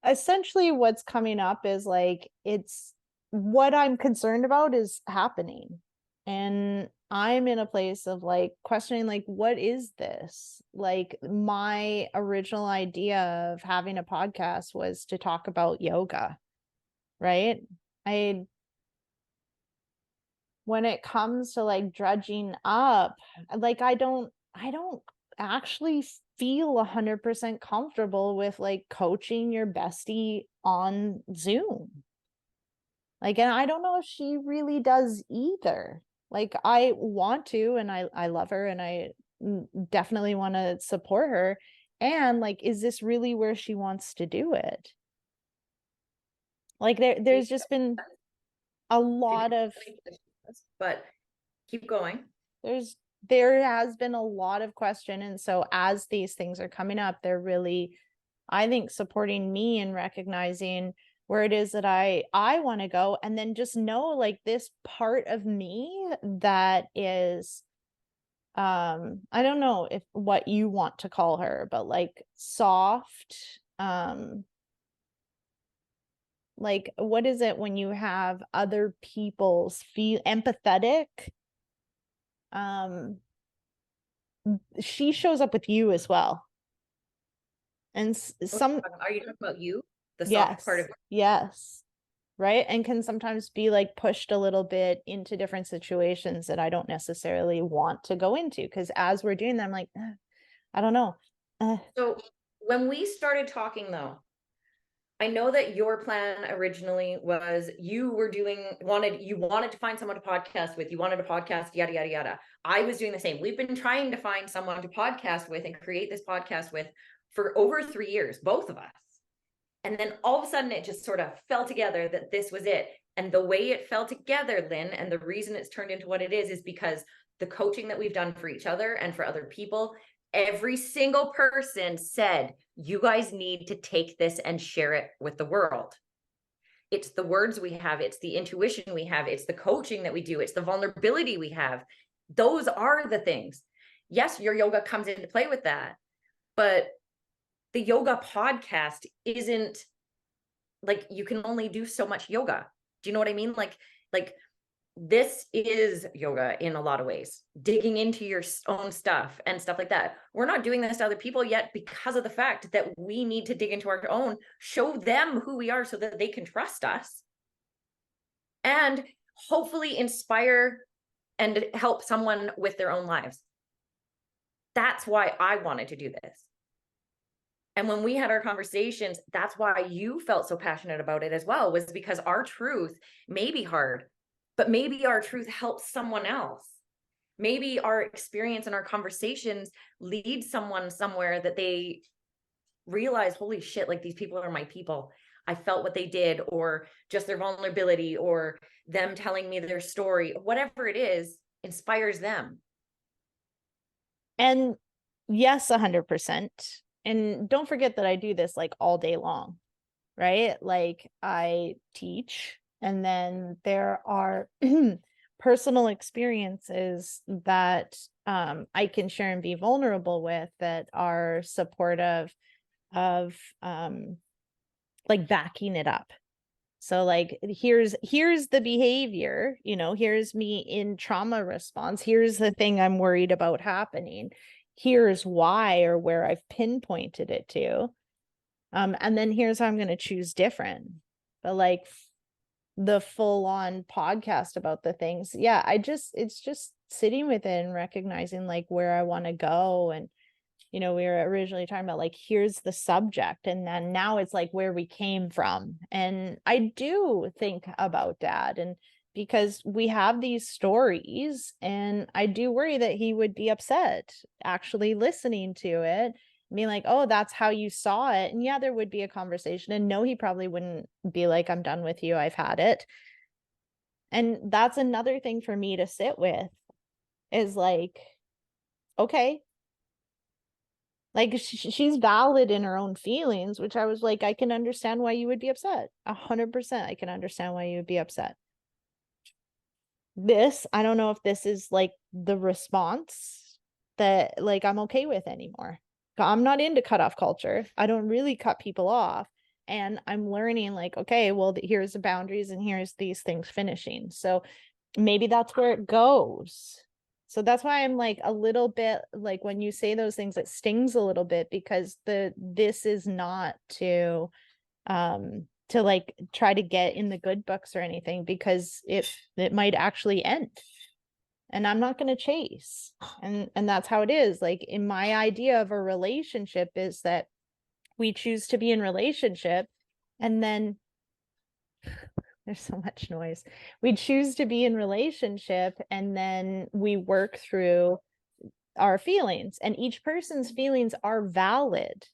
Essentially what's coming up is like, it's what I'm concerned about is happening, and I'm in a place of like questioning, like, what is this? Like, my original idea of having a podcast was to talk about yoga, right? I When it comes to like dredging up, like, I don't actually feel 100% comfortable with like coaching your bestie on Zoom. Like, and I don't know if she really does either. Like, I want to, and I love her, and I definitely want to support her. And like, is this really where she wants to do it? Like, there's just been a lot of, But keep going. there has been a lot of question, and so as these things are coming up, they're really, I think, supporting me and recognizing where it is that I want to go, and then just know like this part of me that is, I don't know if what you want to call her, but like soft, like, what is it when you have other people's feel empathetic, um she shows up with you as well. And some, Are you talking about you? The soft part yes, of yes, right, and can sometimes be like pushed a little bit into different situations that I don't necessarily want to go into, because as we're doing them, like, I don't know. So when we started talking though, I know that your plan originally was you wanted to find someone to podcast with. You wanted a podcast, yada, yada, yada. I was doing the same. We've been trying to find someone to podcast with and create this podcast with for over 3 years, both of us. And then all of a sudden it just sort of fell together that this was it. And the way it fell together, Lynn, and the reason it's turned into what it is because the coaching that we've done for each other and for other people, every single person said, you guys need to take this and share it with the world. It's the words we have, it's the intuition we have, it's the coaching that we do, it's the vulnerability we have. Those are the things. Yes, your yoga comes into play with that, but the yoga podcast isn't like, you can only do so much yoga. Do you know what I mean? Like this is yoga in a lot of ways, digging into your own stuff and stuff like that. We're not doing this to other people yet because of the fact that we need to dig into our own, show them who we are so that they can trust us, and hopefully inspire and help someone with their own lives. That's why I wanted to do this. And when we had our conversations, that's why you felt so passionate about it as well, was because our truth may be hard, but maybe our truth helps someone else. Maybe our experience and our conversations lead someone somewhere that they realize, holy shit, like these people are my people. I felt what they did, or just their vulnerability, or them telling me their story, whatever it is, inspires them. And yes, 100%. And don't forget that I do this like all day long. right? Like I teach, and then there are personal experiences that I can share and be vulnerable with that are supportive of like backing it up. So like here's the behavior, here's me in trauma response. Here's the thing I'm worried about happening. Here's why, or where I've pinpointed it to. And then here's how I'm going to choose different. But like the full on podcast about the things, yeah, it's just sitting with it and recognizing like where I want to go. And we were originally talking about like, here's the subject. And then now it's like where we came from. And I do think about Dad, and because we have these stories, and I do worry that he would be upset actually listening to it, being like, oh, that's how you saw it. And yeah, there would be a conversation. And no, he probably wouldn't be like, I'm done with you, I've had it. And that's another thing for me to sit with, is like, okay, like she's valid in her own feelings, which I was like, I can understand why you would be upset. 100%. I can understand why you would be upset. This, I don't know if this is like the response that like I'm okay with anymore. I'm not into cutoff culture. I don't really cut people off. And I'm learning like, okay, well, here's the boundaries and here's these things finishing. So maybe that's where it goes. So that's why I'm like a little bit like, when you say those things, it stings a little bit, because this is not to like try to get in the good books or anything, because it might actually end, and I'm not going to chase. And that's how it is. Like in my idea of a relationship is that we choose to be in relationship, and then there's so much noise. We choose to be in relationship, and then we work through our feelings, and each person's feelings are valid,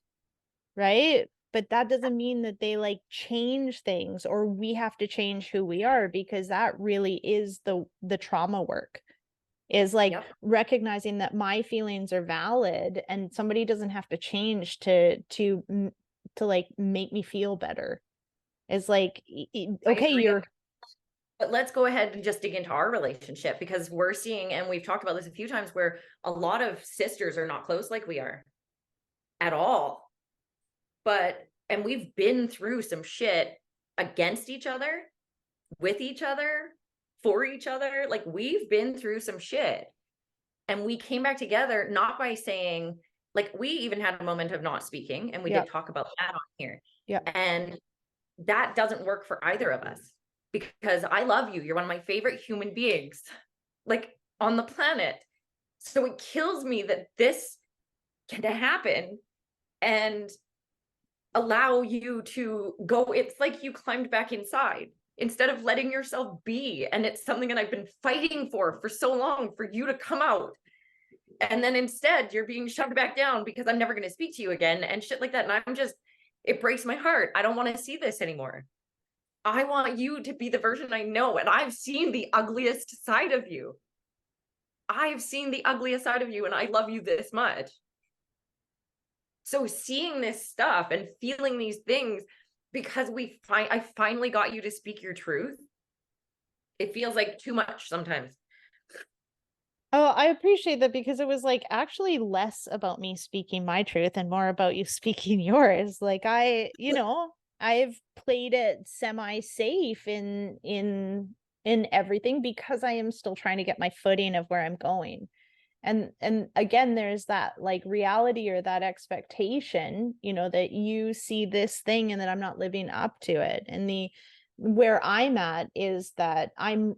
right? But that doesn't mean that they like change things, or we have to change who we are, because that really is the trauma work, is like recognizing that my feelings are valid, and somebody doesn't have to change to like make me feel better. It's like, okay, but let's go ahead and just dig into our relationship, because we're seeing, and we've talked about this a few times, where a lot of sisters are not close like we are at all. And we've been through some shit against each other, with each other, for each other. Like we've been through some shit, and we came back together, not by saying, like, we even had a moment of not speaking, and we did talk about that on here. Yeah. And that doesn't work for either of us, because I love you. You're one of my favorite human beings, like, on the planet. So it kills me that this can happen and allow you to go. It's like you climbed back inside instead of letting yourself be. And it's something that I've been fighting for so long, for you to come out. And then instead you're being shoved back down because I'm never going to speak to you again and shit like that. And it breaks my heart. I don't want to see this anymore. I want you to be the version I know. And I've seen the ugliest side of you. I've seen the ugliest side of you, and I love you this much. So seeing this stuff and feeling these things, because I finally got you to speak your truth, it feels like too much sometimes. Oh, I appreciate that, because it was like actually less about me speaking my truth and more about you speaking yours. Like I've played it semi-safe in everything, because I am still trying to get my footing of where I'm going. And again, there's that like reality, or that expectation, that you see this thing and that I'm not living up to it. And where I'm at is that I'm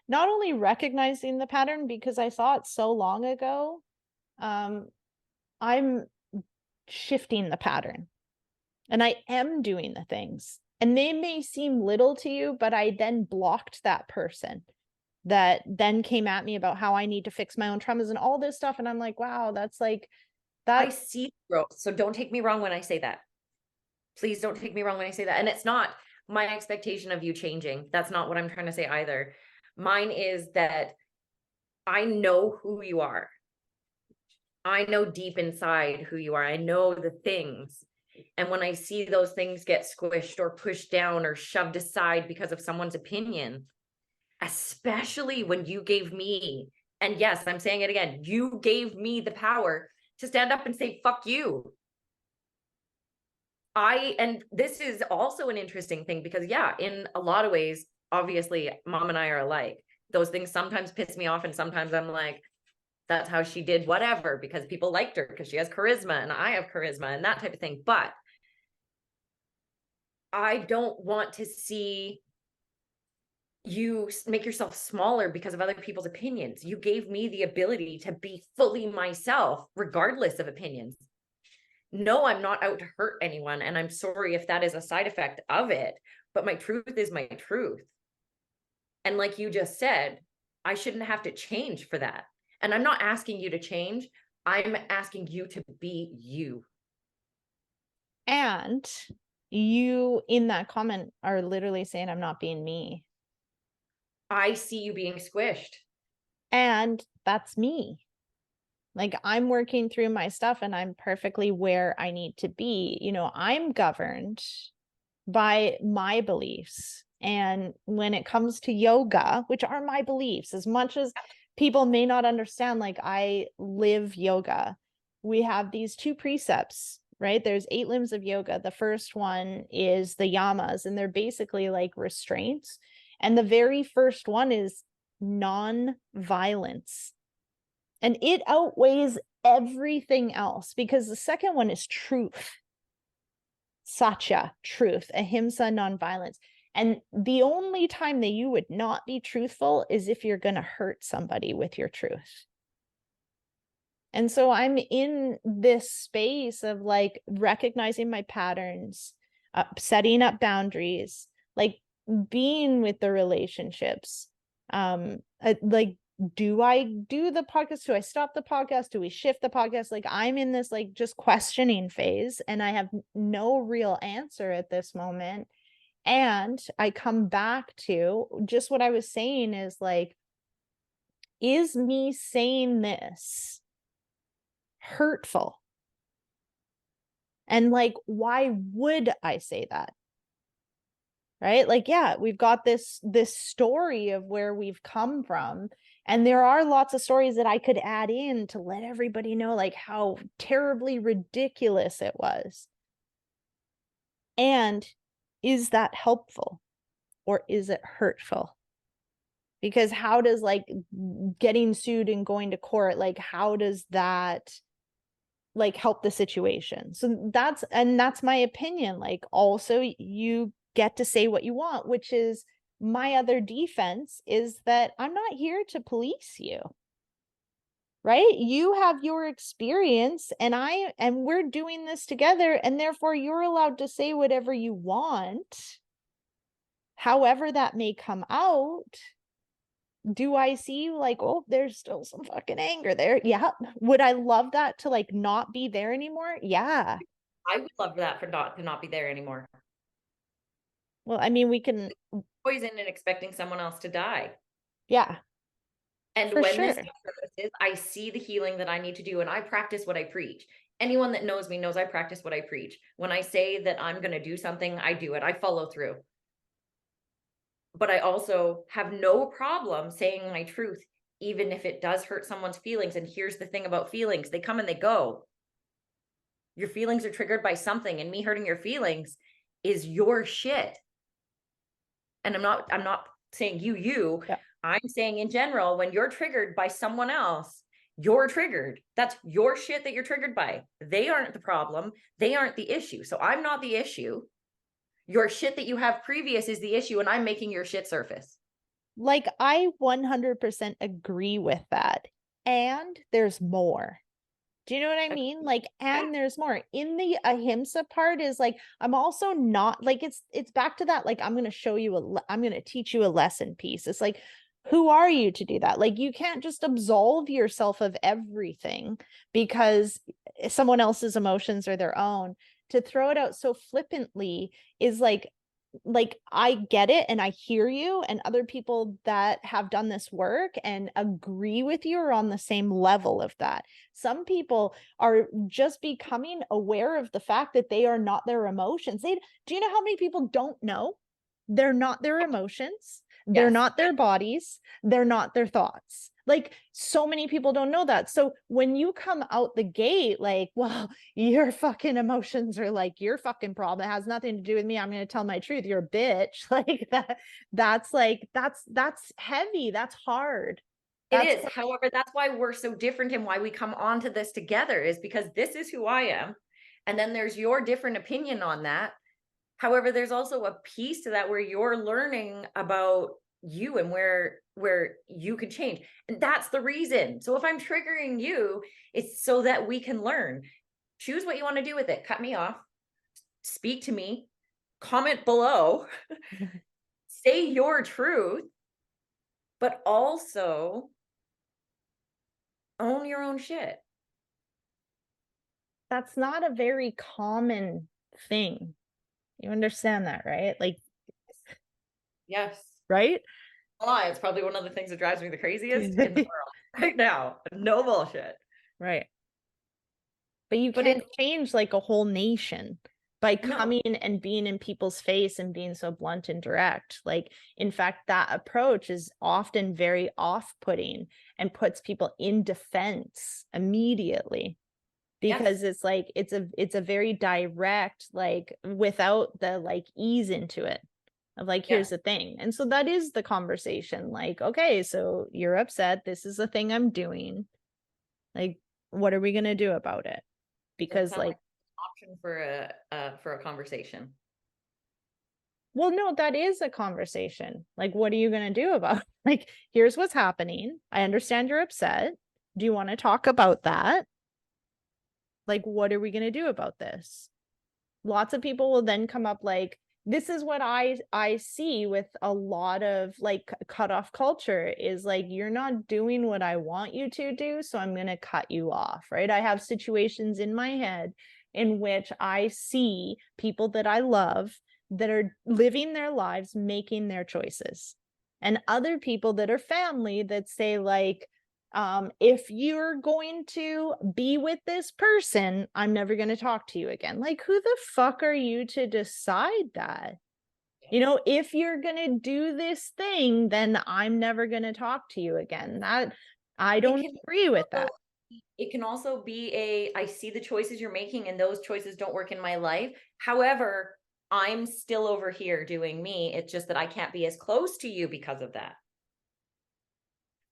not only recognizing the pattern because I saw it so long ago, I'm shifting the pattern, and I am doing the things, and they may seem little to you, but I then blocked that person that then came at me about how I need to fix my own traumas and all this stuff. And I'm like, wow, that's like that. I see growth. So don't take me wrong when I say that. Please don't take me wrong when I say that. And it's not my expectation of you changing. That's not what I'm trying to say either. Mine is that I know who you are. I know deep inside who you are. I know the things. And when I see those things get squished or pushed down or shoved aside because of someone's opinion, especially when you gave me, and yes, I'm saying it again, you gave me the power to stand up and say, fuck you. And this is also an interesting thing because, yeah, in a lot of ways, obviously, mom and I are alike. Those things sometimes piss me off, and sometimes I'm like, that's how she did whatever because people liked her because she has charisma and I have charisma and that type of thing. But I don't want to see you make yourself smaller because of other people's opinions. You gave me the ability to be fully myself, regardless of opinions. No, I'm not out to hurt anyone. And I'm sorry if that is a side effect of it, but my truth is my truth. And like you just said, I shouldn't have to change for that. And I'm not asking you to change. I'm asking you to be you. And you in that comment are literally saying I'm not being me. I see you being squished. And that's me. Like, I'm working through my stuff and I'm perfectly where I need to be. You know, I'm governed by my beliefs. And when it comes to yoga, which are my beliefs, as much as people may not understand, like, I live yoga. We have these 2 precepts, right? There's 8 limbs of yoga. The first one is the yamas, and they're basically like restraints. And the very first one is non-violence. And it outweighs everything else because the second one is truth. Satya, truth, ahimsa, nonviolence. And the only time that you would not be truthful is if you're going to hurt somebody with your truth. And so I'm in this space of like recognizing my patterns, setting up boundaries, like being with the relationships. Like, do I do the podcast? Do I stop the podcast? Do we shift the podcast? Like, I'm in this like just questioning phase and I have no real answer at this moment. And I come back to just what I was saying is like, is me saying this hurtful? And like, why would I say that? Right? Like, yeah, we've got this story of where we've come from. And there are lots of stories that I could add in to let everybody know like how terribly ridiculous it was. And is that helpful or is it hurtful? Because how does like getting sued and going to court, like how does that like help the situation? So that's my opinion. Like, also you get to say what you want, which is my other defense is that I'm not here to police you. Right? You have your experience and we're doing this together, and therefore you're allowed to say whatever you want, however that may come out. Do I see like, oh, there's still some fucking anger there? Yeah. Would I love that to like not be there anymore? Yeah. I would love that for not to not be there anymore. Well, I mean, we can, Poison and expecting someone else to die. yeah, And for when sure. this surfaces, I see the healing that I need to do and I practice what I preach. Anyone that knows me knows I practice what I preach. When I say that I'm going to do something, I do it. I follow through. But I also have no problem saying my truth, even if it does hurt someone's feelings. And here's the thing about feelings, they come and they go. Your feelings are triggered by something, and me hurting your feelings is your shit. And I'm not saying you. Yeah. I'm saying in general, when you're triggered by someone else, you're triggered. That's your shit that you're triggered by. They aren't the problem. They aren't the issue. So I'm not the issue. Your shit that you have previous is the issue, and I'm making your shit surface. Like, I 100% agree with that. And there's more. Do you know what I mean? Like, and there's more. In the ahimsa part is like, I'm also not like, it's back to that. Like, I'm going to teach you a lesson piece. It's like, who are you to do that? Like, you can't just absolve yourself of everything because someone else's emotions are their own. To throw it out so flippantly is like, like I get it and I hear you, and other people that have done this work and agree with you are on the same level of that. Some people are just becoming aware of the fact that they are not their emotions. Do you know how many people don't know they're not their emotions? They're Yes. not their bodies, they're not their thoughts. Like so many people don't know that. So when you come out the gate like, well, your fucking emotions are like your fucking problem. It has nothing to do with me. I'm going to tell my truth. You're a bitch. Like that's heavy. That's hard. It That's is. However, that's why we're so different and why we come onto this together is because this is who I am. And then there's your different opinion on that. However, there's also a piece to that where you're learning about you and where you could change. And that's the reason. So if I'm triggering you, it's so that we can learn. Choose what you want to do with it. Cut me off, speak to me, comment below, say your truth, but also own your own shit. that's not a very common thing. You understand that, right? Like, Yes. right? Lie. It's probably one of the things that drives me the craziest in the world right now. No bullshit. Right. But you But can't it's change like a whole nation by no. coming and being in people's face and being so blunt and direct. Like, in fact, that approach is often very off-putting and puts people in defense immediately Yes. because it's like it's a very direct, like without the like ease into it of like, here's Yes. the thing. And so that is the conversation. Like, okay, so you're upset. This is the thing I'm doing. Like, what are we gonna do about it? Doesn't Because sound like like, an option for a conversation. well, no, that is a conversation. Like, what are you going to do about it? Like, here's what's happening. I understand you're upset. Do you want to talk about that? Like, what are we going to do about this? Lots of people will then come up like, this is what I see with a lot of like cutoff culture is like, you're not doing what I want you to do, so I'm going to cut you off, right? I have situations in my head in which I see people that I love that are living their lives, making their choices, and other people that are family that say like, if you're going to be with this person, I'm never going to talk to you again. Like, who the fuck are you to decide that? You know, if you're going to do this thing, then I'm never going to talk to you again. That I It don't can agree with also, that. it can also be I see the choices you're making and those choices don't work in my life. However, I'm still over here doing me. It's just that I can't be as close to you because of that.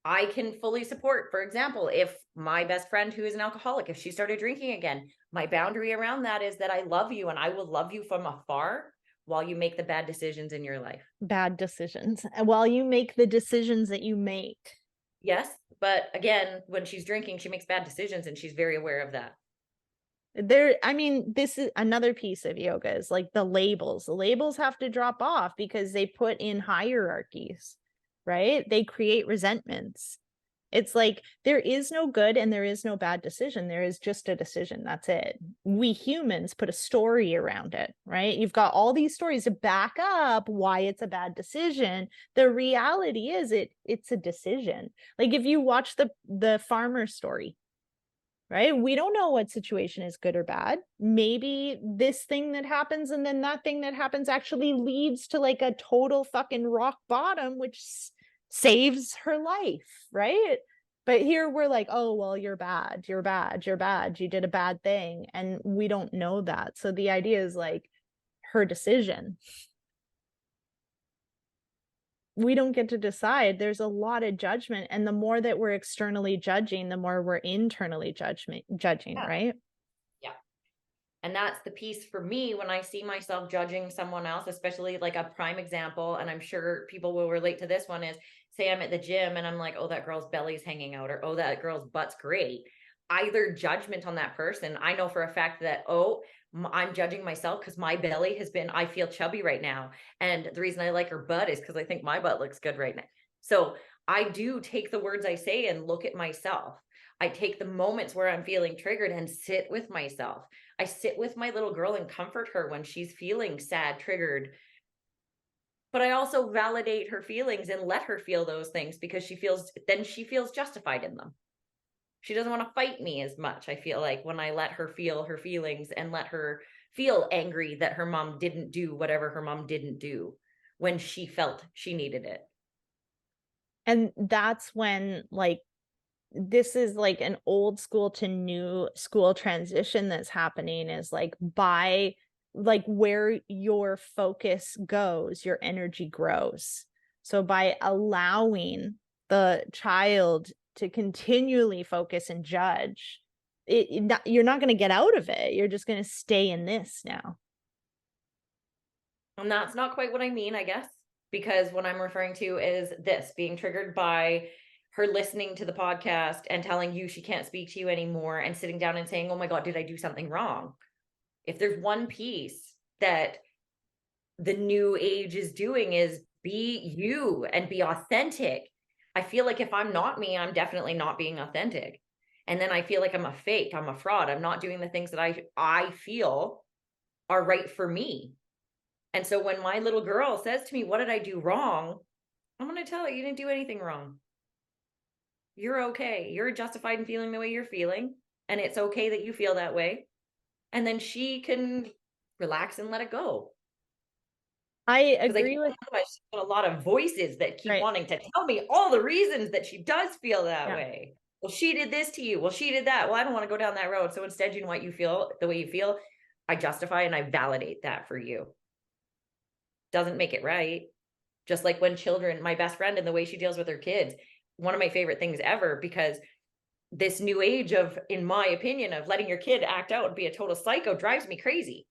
I can fully support, for example, if my best friend who is an alcoholic, if she started drinking again, my boundary around that is that I love you and I will love you from afar while you make the bad decisions in your life. Bad decisions. And while you make the decisions that you make, Yes, but again, when she's drinking, she makes bad decisions and she's very aware of that. I mean, this is another piece of yoga is like the labels have to drop off because they put in hierarchies, right? They create resentments. It's like there is no good and there is no bad decision. There is just a decision. That's it. We humans put a story around it, right? You've got all these stories to back up why it's a bad decision. The reality is it's a decision. Like if you watch the farmer story, right? We don't know what situation is good or bad. Maybe this thing that happens and then that thing that happens actually leads to like a total fucking rock bottom, which saves her life, right? But here we're like, oh, well, you're bad, you're bad, you're bad, you did a bad thing. And we don't know that. So the idea is like her decision. We don't get to decide. There's a lot of judgment. And the more that we're externally judging, the more we're internally judging, Yeah. right? Yeah. And that's the piece for me when I see myself judging someone else, especially like a prime example. And I'm sure people will relate to this one is say I'm at the gym and I'm like, oh, that girl's belly's hanging out, or oh, that girl's butt's great. Either judgment on that person. I know for a fact that, oh, I'm judging myself because my belly has been, I feel chubby right now. And the reason I like her butt is because I think my butt looks good right now. So I do take the words I say and look at myself. I take the moments where I'm feeling triggered and sit with myself. I sit with my little girl and comfort her when she's feeling sad, triggered. but I also validate her feelings and let her feel those things because she feels justified in them. She doesn't want to fight me as much. I feel like when I let her feel her feelings and let her feel angry that her mom didn't do whatever her mom didn't do when she felt she needed it. And that's when, like, this is like an old school to new school transition that's happening, is like, by like where your focus goes, your energy grows. So by allowing the child to continually focus and judge, you're not going to get out of it. You're just going to stay in this now. And that's not quite what I mean, I guess, because what I'm referring to is this being triggered by her listening to the podcast and telling you she can't speak to you anymore and sitting down and saying, "Oh my God, did I do something wrong?" If there's one piece that the new age is doing is be you and be authentic. I feel like if I'm not me, I'm definitely not being authentic. And then I feel like I'm a fake, I'm a fraud. I'm not doing the things that I feel are right for me. And so when my little girl says to me, "What did I do wrong?" I'm going to tell her, "You didn't do anything wrong. You're okay. You're justified in feeling the way you're feeling. And it's okay that you feel that way." And then she can relax and let it go. I Because I agree feel with, like she's got a lot of voices that keep right. wanting to tell me all the reasons that she does feel that Yeah. way. Well, she did this to you. Well, she did that. Well, I don't want to go down that road. So instead, you know what, you feel the way you feel. I justify and I validate that for you. Doesn't make it right. Just like when children, my best friend and the way she deals with her kids, one of my favorite things ever, because this new age of, in my opinion, of letting your kid act out and be a total psycho drives me crazy.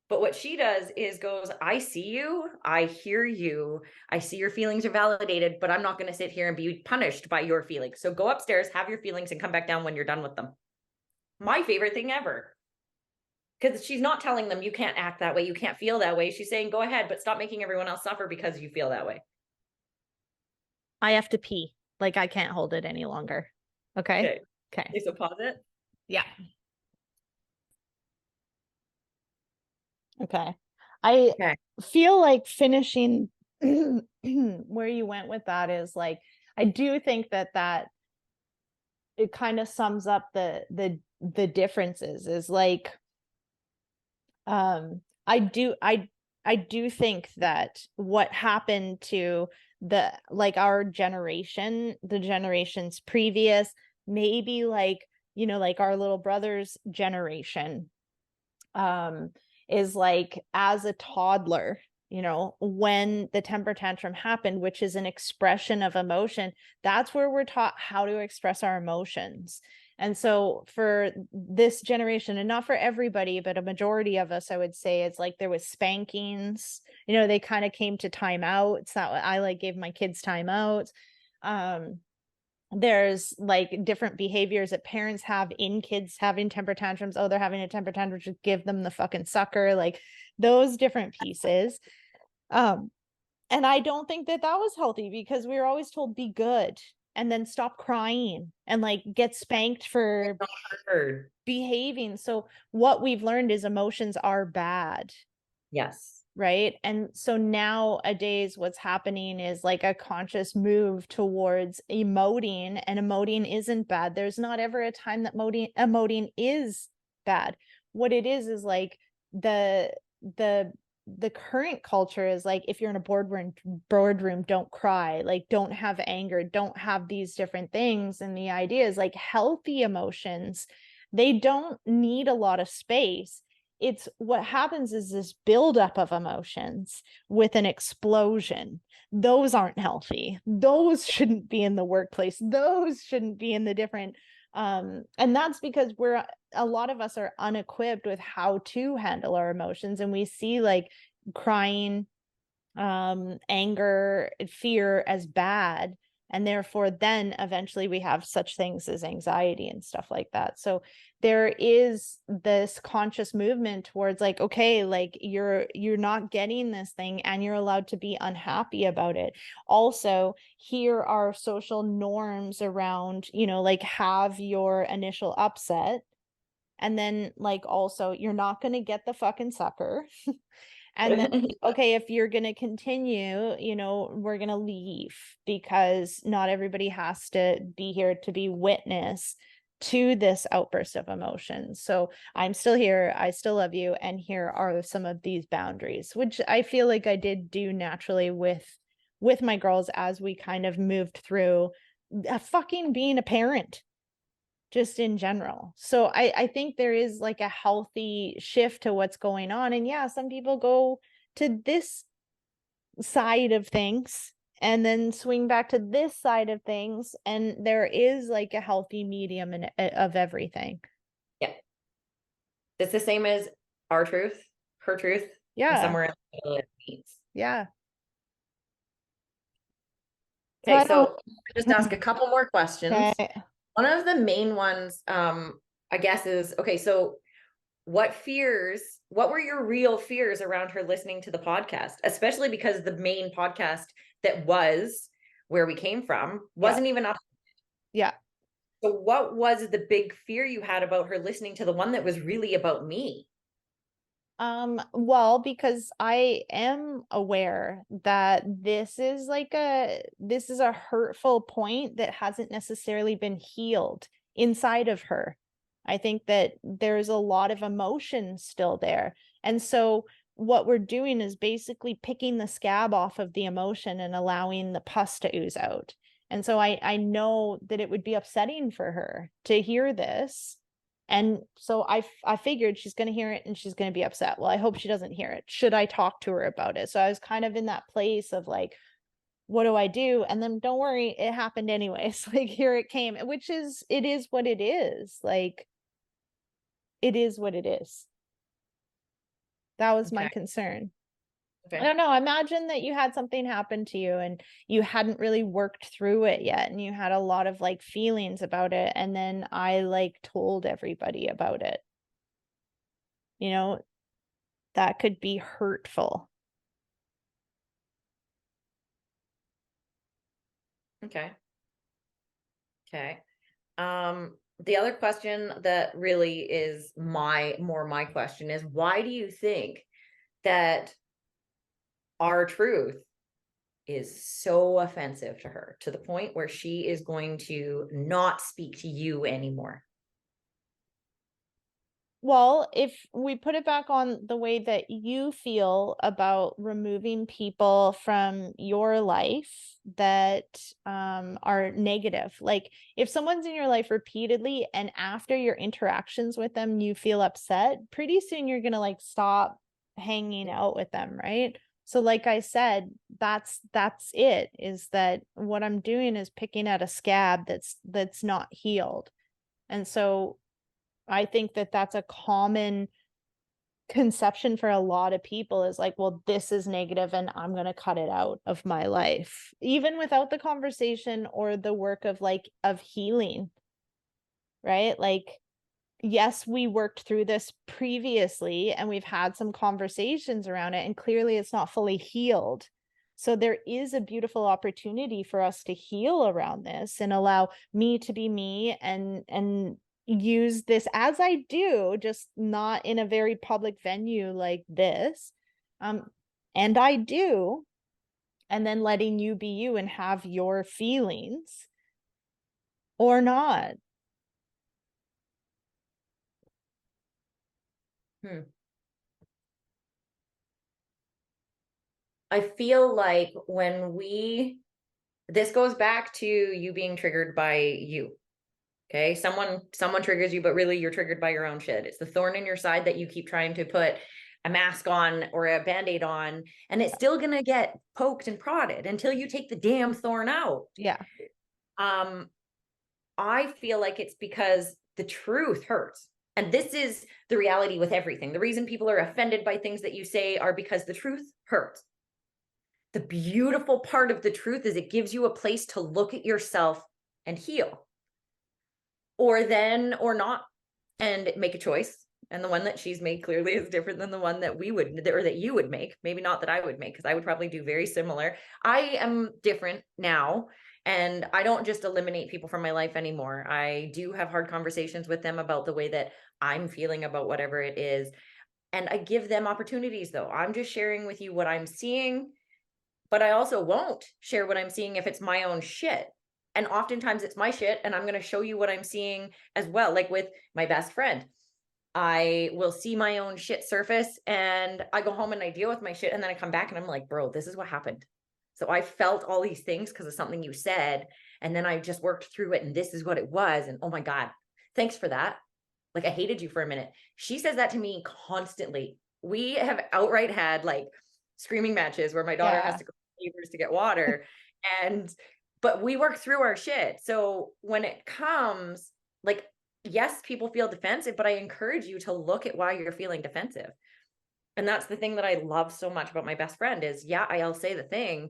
But what she does is goes, "I see you, I hear you, I see your feelings are validated, but I'm not going to sit here and be punished by your feelings. So go upstairs, have your feelings, and come back down when you're done with them." My favorite thing ever. Because she's not telling them you can't act that way, you can't feel that way. She's saying, "Go ahead, but stop making everyone else suffer because you feel that way." I have to pee. Like, I can't hold it any longer. Okay. Okay. Okay. So pause it. Yeah. Okay. I Okay. feel like finishing where you went with that is like, I do think that it kind of sums up the differences, is like, I do think that what happened to the, like, our generation, the generations previous, maybe like, like our little brother's generation, um is like, as a toddler, when the temper tantrum happened, which is an expression of emotion, that's where we're taught how to express our emotions. And so for this generation, and not for everybody, but a majority of us, I would say, it's like there was spankings, they kind of came to timeouts. That I like gave my kids timeouts. um there's like different behaviors that parents have in kids having temper tantrums. Oh, they're having a temper tantrum, just give them the fucking sucker, like those different pieces. um and I don't think that was healthy, because we were always told be good and then stop crying and like get spanked for Heard. behaving. So what we've learned is emotions are bad, Yes. right? And so nowadays what's happening is like a conscious move towards emoting, and emoting isn't bad. There's not ever a time that emoting is bad. What it is like the the current culture is like, if you're in a boardroom, don't cry, like don't have anger, don't have these different things. And the idea is like, healthy emotions, they don't need a lot of space. It's what happens is this buildup of emotions with an explosion. Those aren't healthy. Those shouldn't be in the workplace. Those shouldn't be in the different, and that's because a lot of us are unequipped with how to handle our emotions, and we see like crying, anger, fear as bad, and therefore then eventually we have such things as anxiety and stuff like that. So there is this conscious movement towards like, okay, like you're not getting this thing and you're allowed to be unhappy about it. Also, here are social norms around, like, have your initial upset, and then like also you're not going to get the fucking sucker. And then, okay, if you're going to continue, you know, we're going to leave, because not everybody has to be here to be witness to this outburst of emotion. So I'm still here. I still love you. And here are some of these boundaries, which I feel like I did do naturally with my girls as we kind of moved through fucking being a parent, just in general. So I think there is like a healthy shift to what's going on. And yeah, some people go to this side of things and then swing back to this side of things. And there is like a healthy medium of everything. Yeah. It's the same as our truth, her truth. And Yeah. somewhere in the middle it meets. Yeah. Okay, so just ask a couple more questions. Okay. One of the main ones, I guess is, okay, so what were your real fears around her listening to the podcast? Especially because the main podcast that was where we came from wasn't even up. Yeah. So what was the big fear you had about her listening to the one that was really about me? Well, because I am aware that this is a hurtful point that hasn't necessarily been healed inside of her. I think that there's a lot of emotion still there. And so what we're doing is basically picking the scab off of the emotion and allowing the pus to ooze out. And so I know that it would be upsetting for her to hear this. And so I figured she's going to hear it and she's going to be upset. Well, I hope she doesn't hear it. Should I talk to her about it? So I was kind of in that place of like, what do I do? And then don't worry, it happened anyways. Like, here it came, which is, it is what it is. Like, it is what it is. That was my concern. I don't know. Imagine that you had something happen to you and you hadn't really worked through it yet, and you had a lot of like feelings about it. And then I like told everybody about it. You know, that could be hurtful. Okay. Okay. The other question that really is my question is, why do you think that our truth is so offensive to her, to the point where she is going to not speak to you anymore? Well, if we put it back on the way that you feel about removing people from your life that are negative, like if someone's in your life repeatedly and after your interactions with them, you feel upset, pretty soon you're going to like stop hanging out with them, right? So like I said, that's it, is that what I'm doing is picking at a scab that's not healed. And so I think that that's a common conception for a lot of people, is like, well, this is negative and I'm going to cut it out of my life, even without the conversation or the work of healing, right? Like, yes, we worked through this previously and we've had some conversations around it, and clearly it's not fully healed. So there is a beautiful opportunity for us to heal around this and allow me to be me, and use this as I do, just not in a very public venue like this. And I do, and then letting you be you and have your feelings or not. I feel like this goes back to you being triggered by you. Okay. Someone triggers you, but really you're triggered by your own shit. It's the thorn in your side that you keep trying to put a mask on or a Band-Aid on, and it's still going to get poked and prodded until you take the damn thorn out. Yeah. I feel like it's because the truth hurts. And this is the reality with everything. The reason people are offended by things that you say are because the truth hurts. The beautiful part of the truth is it gives you a place to look at yourself and heal, or not, and make a choice. And the one that she's made clearly is different than the one that that you would make. Maybe not that I would make, because I would probably do very similar. I am different now, and I don't just eliminate people from my life anymore. I do have hard conversations with them about the way that I'm feeling about whatever it is. And I give them opportunities though. I'm just sharing with you what I'm seeing, but I also won't share what I'm seeing if it's my own shit. And oftentimes it's my shit, and I'm going to show you what I'm seeing as well. Like with my best friend, I will see my own shit surface, and I go home and I deal with my shit. And then I come back and I'm like, bro, this is what happened. So I felt all these things because of something you said. And then I just worked through it, and this is what it was. And oh my God, thanks for that. Like, I hated you for a minute. She says that to me constantly. We have outright had like screaming matches where my daughter has Yeah. to go to the neighbors to get water. And, but we work through our shit. So when it comes, like, yes, people feel defensive, but I encourage you to look at why you're feeling defensive. And that's the thing that I love so much about my best friend is, yeah, I'll say the thing,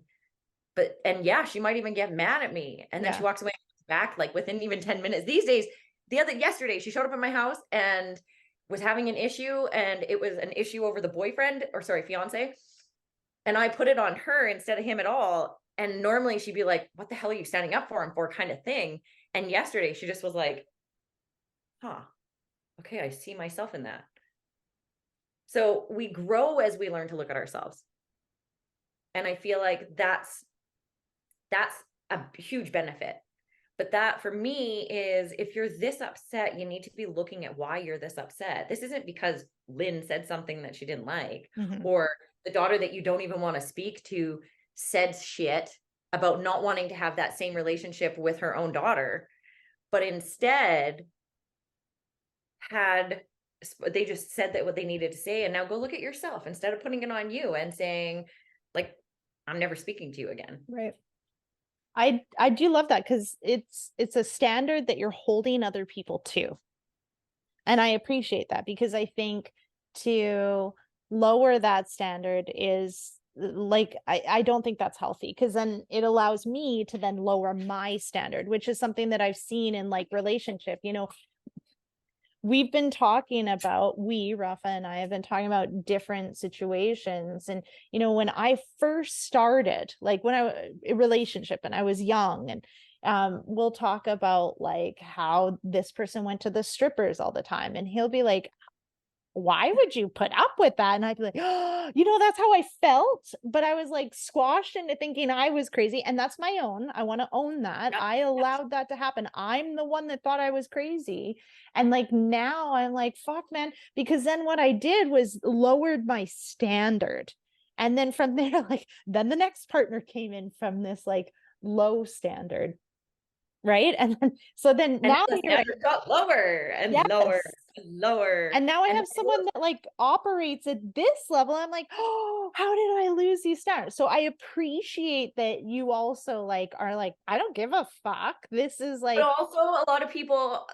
but, and yeah, she might even get mad at me. And then she Yeah. walks away back like within even 10 minutes. These days, yesterday, she showed up at my house and was having an issue, and it was an issue over the boyfriend, or sorry, fiance. And I put it on her instead of him at all. And normally she'd be like, what the hell are you standing up for him for, kind of thing. And yesterday she just was like, huh, okay, I see myself in that. So we grow as we learn to look at ourselves. And I feel like that's a huge benefit. But that for me is, if you're this upset, you need to be looking at why you're this upset. This isn't because Lynn said something that she didn't like, Mhm. or the daughter that you don't even want to speak to said shit about not wanting to have that same relationship with her own daughter, but instead they just said that what they needed to say. And now go look at yourself instead of putting it on you and saying, like, I'm never speaking to you again. Right. I do love that, because it's a standard that you're holding other people to. And I appreciate that, because I think to lower that standard is like, I don't think that's healthy, because then it allows me to then lower my standard, which is something that I've seen in like relationship. We've been talking about, Rafa and I have been talking about different situations. And, when I first started, like when a relationship and I was young, and we'll talk about like how this person went to the strippers all the time. And he'll be like, why would you put up with that? And I'd be like, oh, that's how I felt. But I was like squashed into thinking I was crazy. And that's my own. I want to own that. Yep. I allowed that to happen. I'm the one that thought I was crazy. And like now I'm like, fuck, man. Because then what I did was lowered my standard. And then from there, like, then the next partner came in from this like low standard. Right. And then, so then And now the you're standard got lower and lower yes. and lower. And now I And have someone that like operates at this level. I'm like, oh, how did I lose these standards? So I appreciate that you also like are like, I don't give a fuck. This is but like, also a lot of people,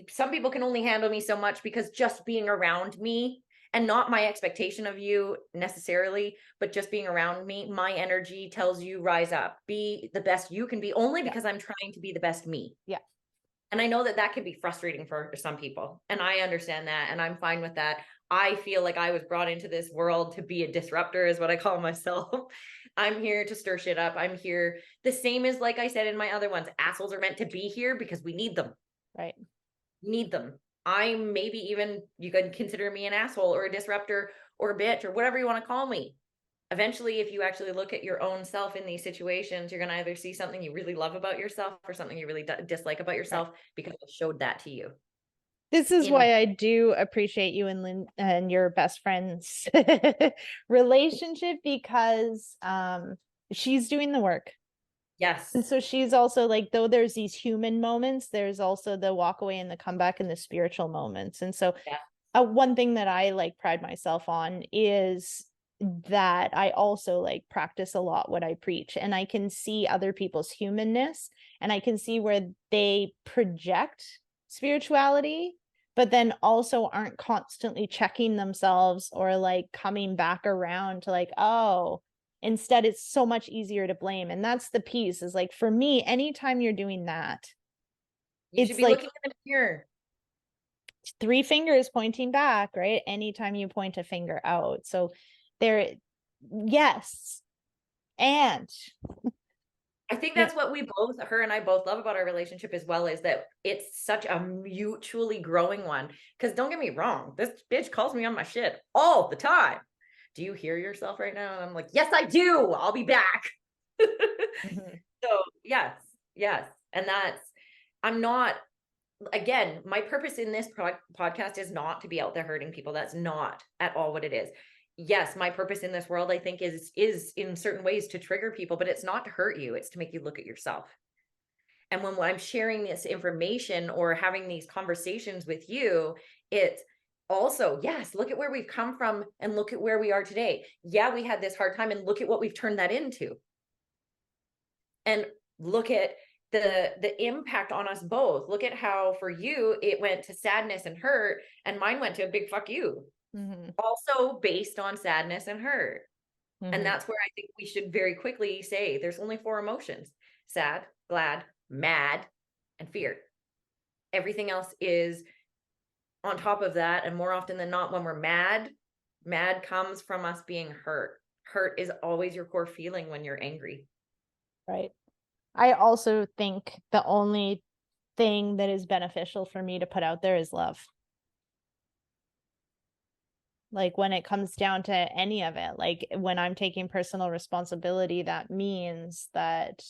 some people can only handle me so much, because just being around me, and not my expectation of you necessarily, but just being around me, my energy tells you, rise up, be the best you can be, only yeah, because I'm trying to be the best me. yeah, And I know that that can be frustrating for some people. And I understand that. And I'm fine with that. I feel like I was brought into this world to be a disruptor, is what I call myself. I'm here to stir shit up. I'm here. The same as, like I said in my other ones, assholes are meant to be here because we need them. right. Need them. I'm maybe even, you could consider me an asshole or a disruptor or a bitch or whatever you want to call me. Eventually, if you actually look at your own self in these situations, you're going to either see something you really love about yourself or something you really dislike about yourself, because it showed that to you. This is why I do appreciate you and Lynn and your best friend's relationship, because she's doing the work. Yes. And so she's also like, though there's these human moments, there's also the walk away and the comeback and the spiritual moments. And so Yeah. one thing that I like pride myself on is that I also like practice a lot what I preach, and I can see other people's humanness, and I can see where they project spirituality, but then also aren't constantly checking themselves or like coming back around to like, oh, instead it's so much easier to blame. And that's the piece, is like, for me, anytime you're doing that, You should it's be like looking in the mirror. 3 fingers pointing back, right? Anytime you point a finger out. So there, yes. And I think Yeah. that's what her and I both love about our relationship as well, is that it's such a mutually growing one. Because don't get me wrong, this bitch calls me on my shit all the time. Do you hear yourself right now? And I'm like, yes, I do. I'll be back. Mhm. So yes, yes. And I'm not, again, my purpose in this podcast is not to be out there hurting people. That's not at all what it is. Yes, my purpose in this world, I think, is in certain ways to trigger people, but it's not to hurt you. It's to make you look at yourself. And when I'm sharing this information or having these conversations with you, it's also, yes, look at where we've come from and look at where we are today. Yeah, we had this hard time and look at what we've turned that into. And look at the impact on us both. Look at how for you it went to sadness and hurt, and mine went to a big fuck you. Mhm. Also based on sadness and hurt. And Mhm. that's where I think we should very quickly say there's only 4 emotions: sad, glad, mad, and fear. Everything else is on top of that. And more often than not, when we're mad, mad comes from us being hurt. Hurt is always your core feeling when you're angry. Right. I also think the only thing that is beneficial for me to put out there is love. Like when it comes down to any of it, like when I'm taking personal responsibility, that means that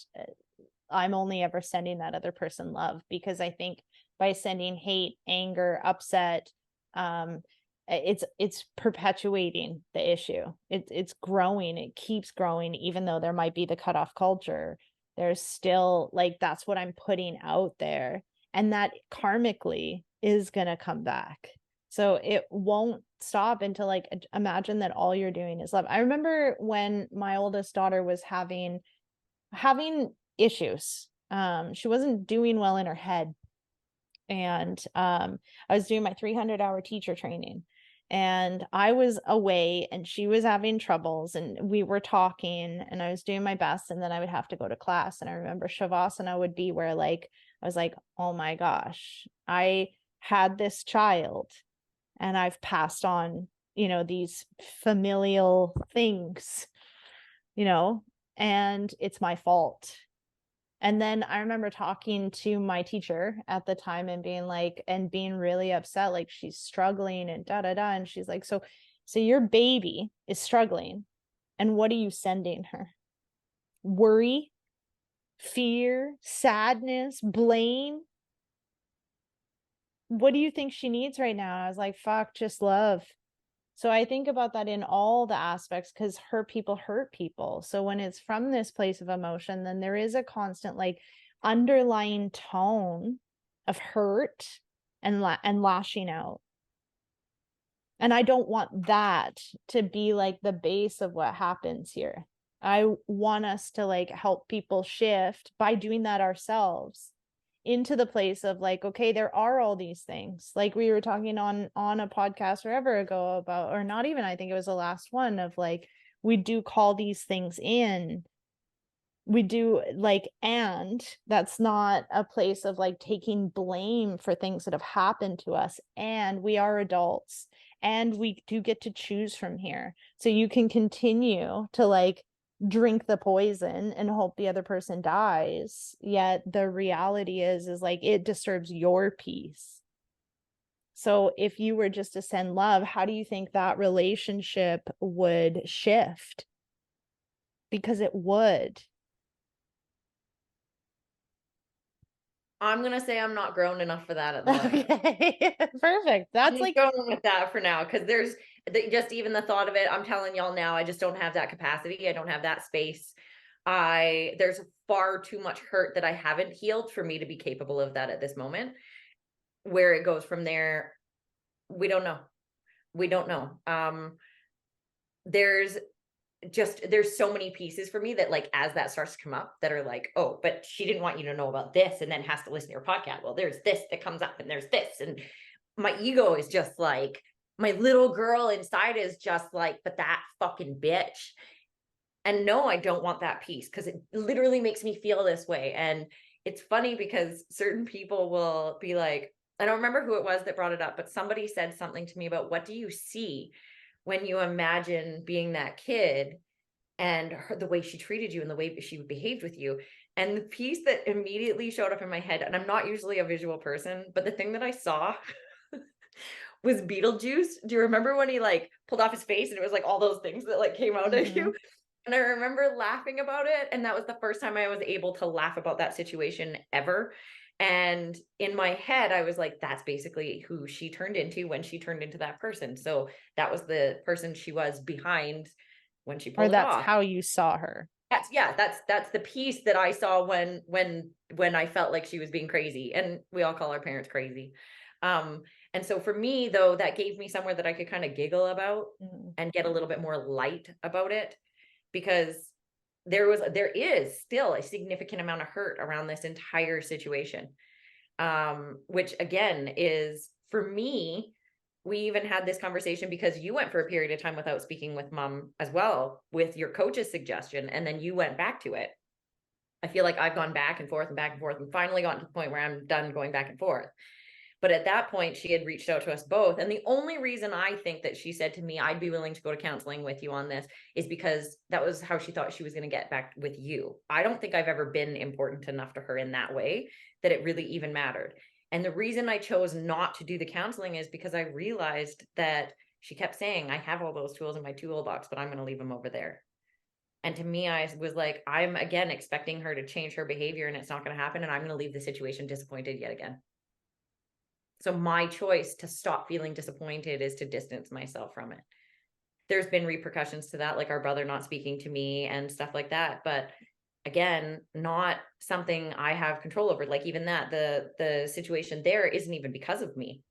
I'm only ever sending that other person love, because I think by sending hate, anger, upset, it's perpetuating the issue. It's growing, it keeps growing, even though there might be the cutoff culture. There's still like that's what I'm putting out there, and that karmically is gonna come back. So it won't stop until like imagine that all you're doing is love. I remember when my oldest daughter was having issues. She wasn't doing well in her head. And I was doing my 300-hour teacher training. And I was away and she was having troubles and we were talking and I was doing my best and then I would have to go to class. And I remember Shavasana would be where like I was like, oh my gosh, I had this child and I've passed on, these familial things, and it's my fault. And then I remember talking to my teacher at the time and being really upset, like she's struggling and da da da. And she's like, so your baby is struggling. And what are you sending her? Worry, fear, sadness, blame. What do you think she needs right now? And I was like, fuck, just love. So I think about that in all the aspects because hurt people. So when it's from this place of emotion, then there is a constant like underlying tone of hurt and lashing out. And I don't want that to be like the base of what happens here. I want us to like help people shift by doing that ourselves into the place of like, okay, there are all these things like we were talking on a podcast forever ago about, or not even, I think it was the last one of like, we do call these things in, we do like, and that's not a place of like taking blame for things that have happened to us, and we are adults and we do get to choose from here. So you can continue to like drink the poison and hope the other person dies, yet the reality is like it disturbs your peace. So if you were just to send love, how do you think that relationship would shift? Because it would. I'm gonna say I'm not grown enough for that at the moment. Okay, perfect. That's I'm like, going with that for now because there's just even the thought of it. I'm telling y'all now, I just don't have that capacity. I don't have that space. There's far too much hurt that I haven't healed for me to be capable of that at this moment. Where it goes from there, we don't know. We don't know. There's so many pieces for me that like as that starts to come up that are like, oh, but she didn't want you to know about this and then has to listen to your podcast. Well, there's this that comes up and there's this, and my ego is just like, my little girl inside is just like, but that fucking bitch. And no, I don't want that piece because it literally makes me feel this way. And it's funny because certain people will be like, I don't remember who it was that brought it up, but somebody said something to me about what do you see when you imagine being that kid and the way she treated you and the way she behaved with you. And the piece that immediately showed up in my head, and I'm not usually a visual person, but the thing that I saw was Beetlejuice. Do you remember when he like pulled off his face and it was like all those things that like came out at you? And I remember laughing about it. And that was the first time I was able to laugh about that situation ever. And in my head, I was like, that's basically who she turned into when she turned into that person. So that was the person she was behind when she Or pulled it that's off. how you saw her. That's the piece that I saw when I felt like she was being crazy. And we all call our parents crazy. And so for me, though, that gave me somewhere that I could kind of giggle about and get a little bit more light about it, because there is still a significant amount of hurt around this entire situation. Which again is, for me, we even had this conversation because you went for a period of time without speaking with mom as well, with your coach's suggestion, and then you went back to it. I feel like I've gone back and forth and finally gotten to the point where I'm done going back and forth. But at that point, she had reached out to us both. And the only reason I think that she said to me, I'd be willing to go to counseling with you on this, is because that was how she thought she was going to get back with you. I don't think I've ever been important enough to her in that way that it really even mattered. And the reason I chose not to do the counseling is because I realized that she kept saying, I have all those tools in my toolbox, but I'm going to leave them over there. And to me, I was like, I'm again expecting her to change her behavior, and it's not going to happen. And I'm going to leave the situation disappointed yet again. So my choice to stop feeling disappointed is to distance myself from it. There's been repercussions to that, like our brother not speaking to me and stuff like that. But again, not something I have control over. Like even that, the situation there isn't even because of me.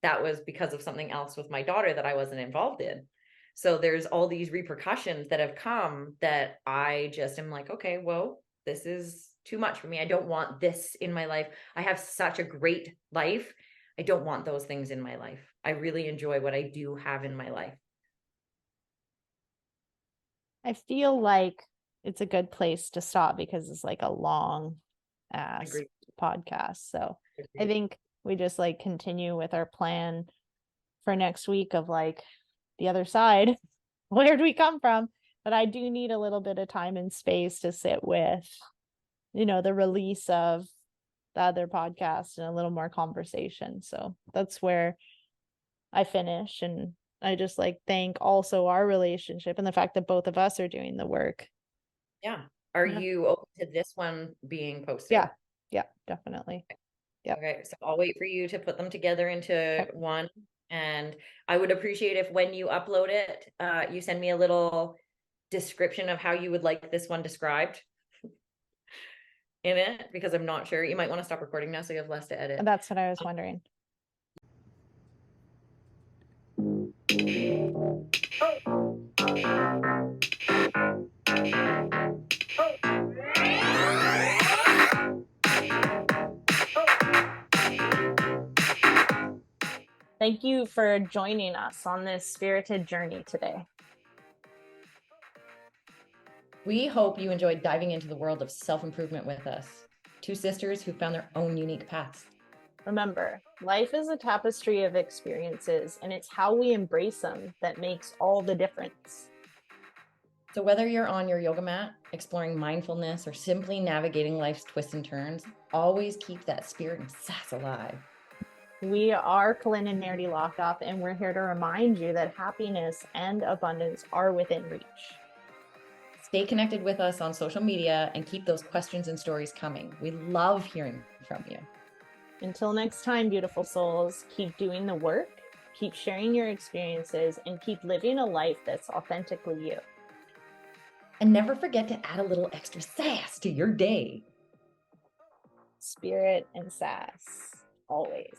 That was because of something else with my daughter that I wasn't involved in. So there's all these repercussions that have come that I just am like, okay, well, this is too much for me. I don't want this in my life. I have such a great life. I don't want those things in my life. I really enjoy what I do have in my life. I feel like it's a good place to stop because it's like a long ass podcast. So I think we just like continue with our plan for next week of like the other side. Where do we come from? But I do need a little bit of time and space to sit with, the release of the other podcast and a little more conversation. So that's where I finish. And I just like thank also our relationship and the fact that both of us are doing the work. Yeah. Are you open to this one being posted? Yeah, definitely. Yeah. Okay. So I'll wait for you to put them together into one. And I would appreciate if when you upload it, you send me a little description of how you would like this one described in it, because I'm not sure. You might want to stop recording now so you have less to edit. That's what I was wondering. Thank you for joining us on this spirited journey today. We hope you enjoyed diving into the world of self-improvement with us. Two sisters who found their own unique paths. Remember, life is a tapestry of experiences, and it's how we embrace them that makes all the difference. So whether you're on your yoga mat, exploring mindfulness, or simply navigating life's twists and turns, always keep that spirit and sass alive. We are Colin and Nerdy Lockoff, and we're here to remind you that happiness and abundance are within reach. Stay connected with us on social media and keep those questions and stories coming. We love hearing from you. Until next time, beautiful souls, keep doing the work, keep sharing your experiences, and keep living a life that's authentically you. And never forget to add a little extra sass to your day. Spirit and sass, always.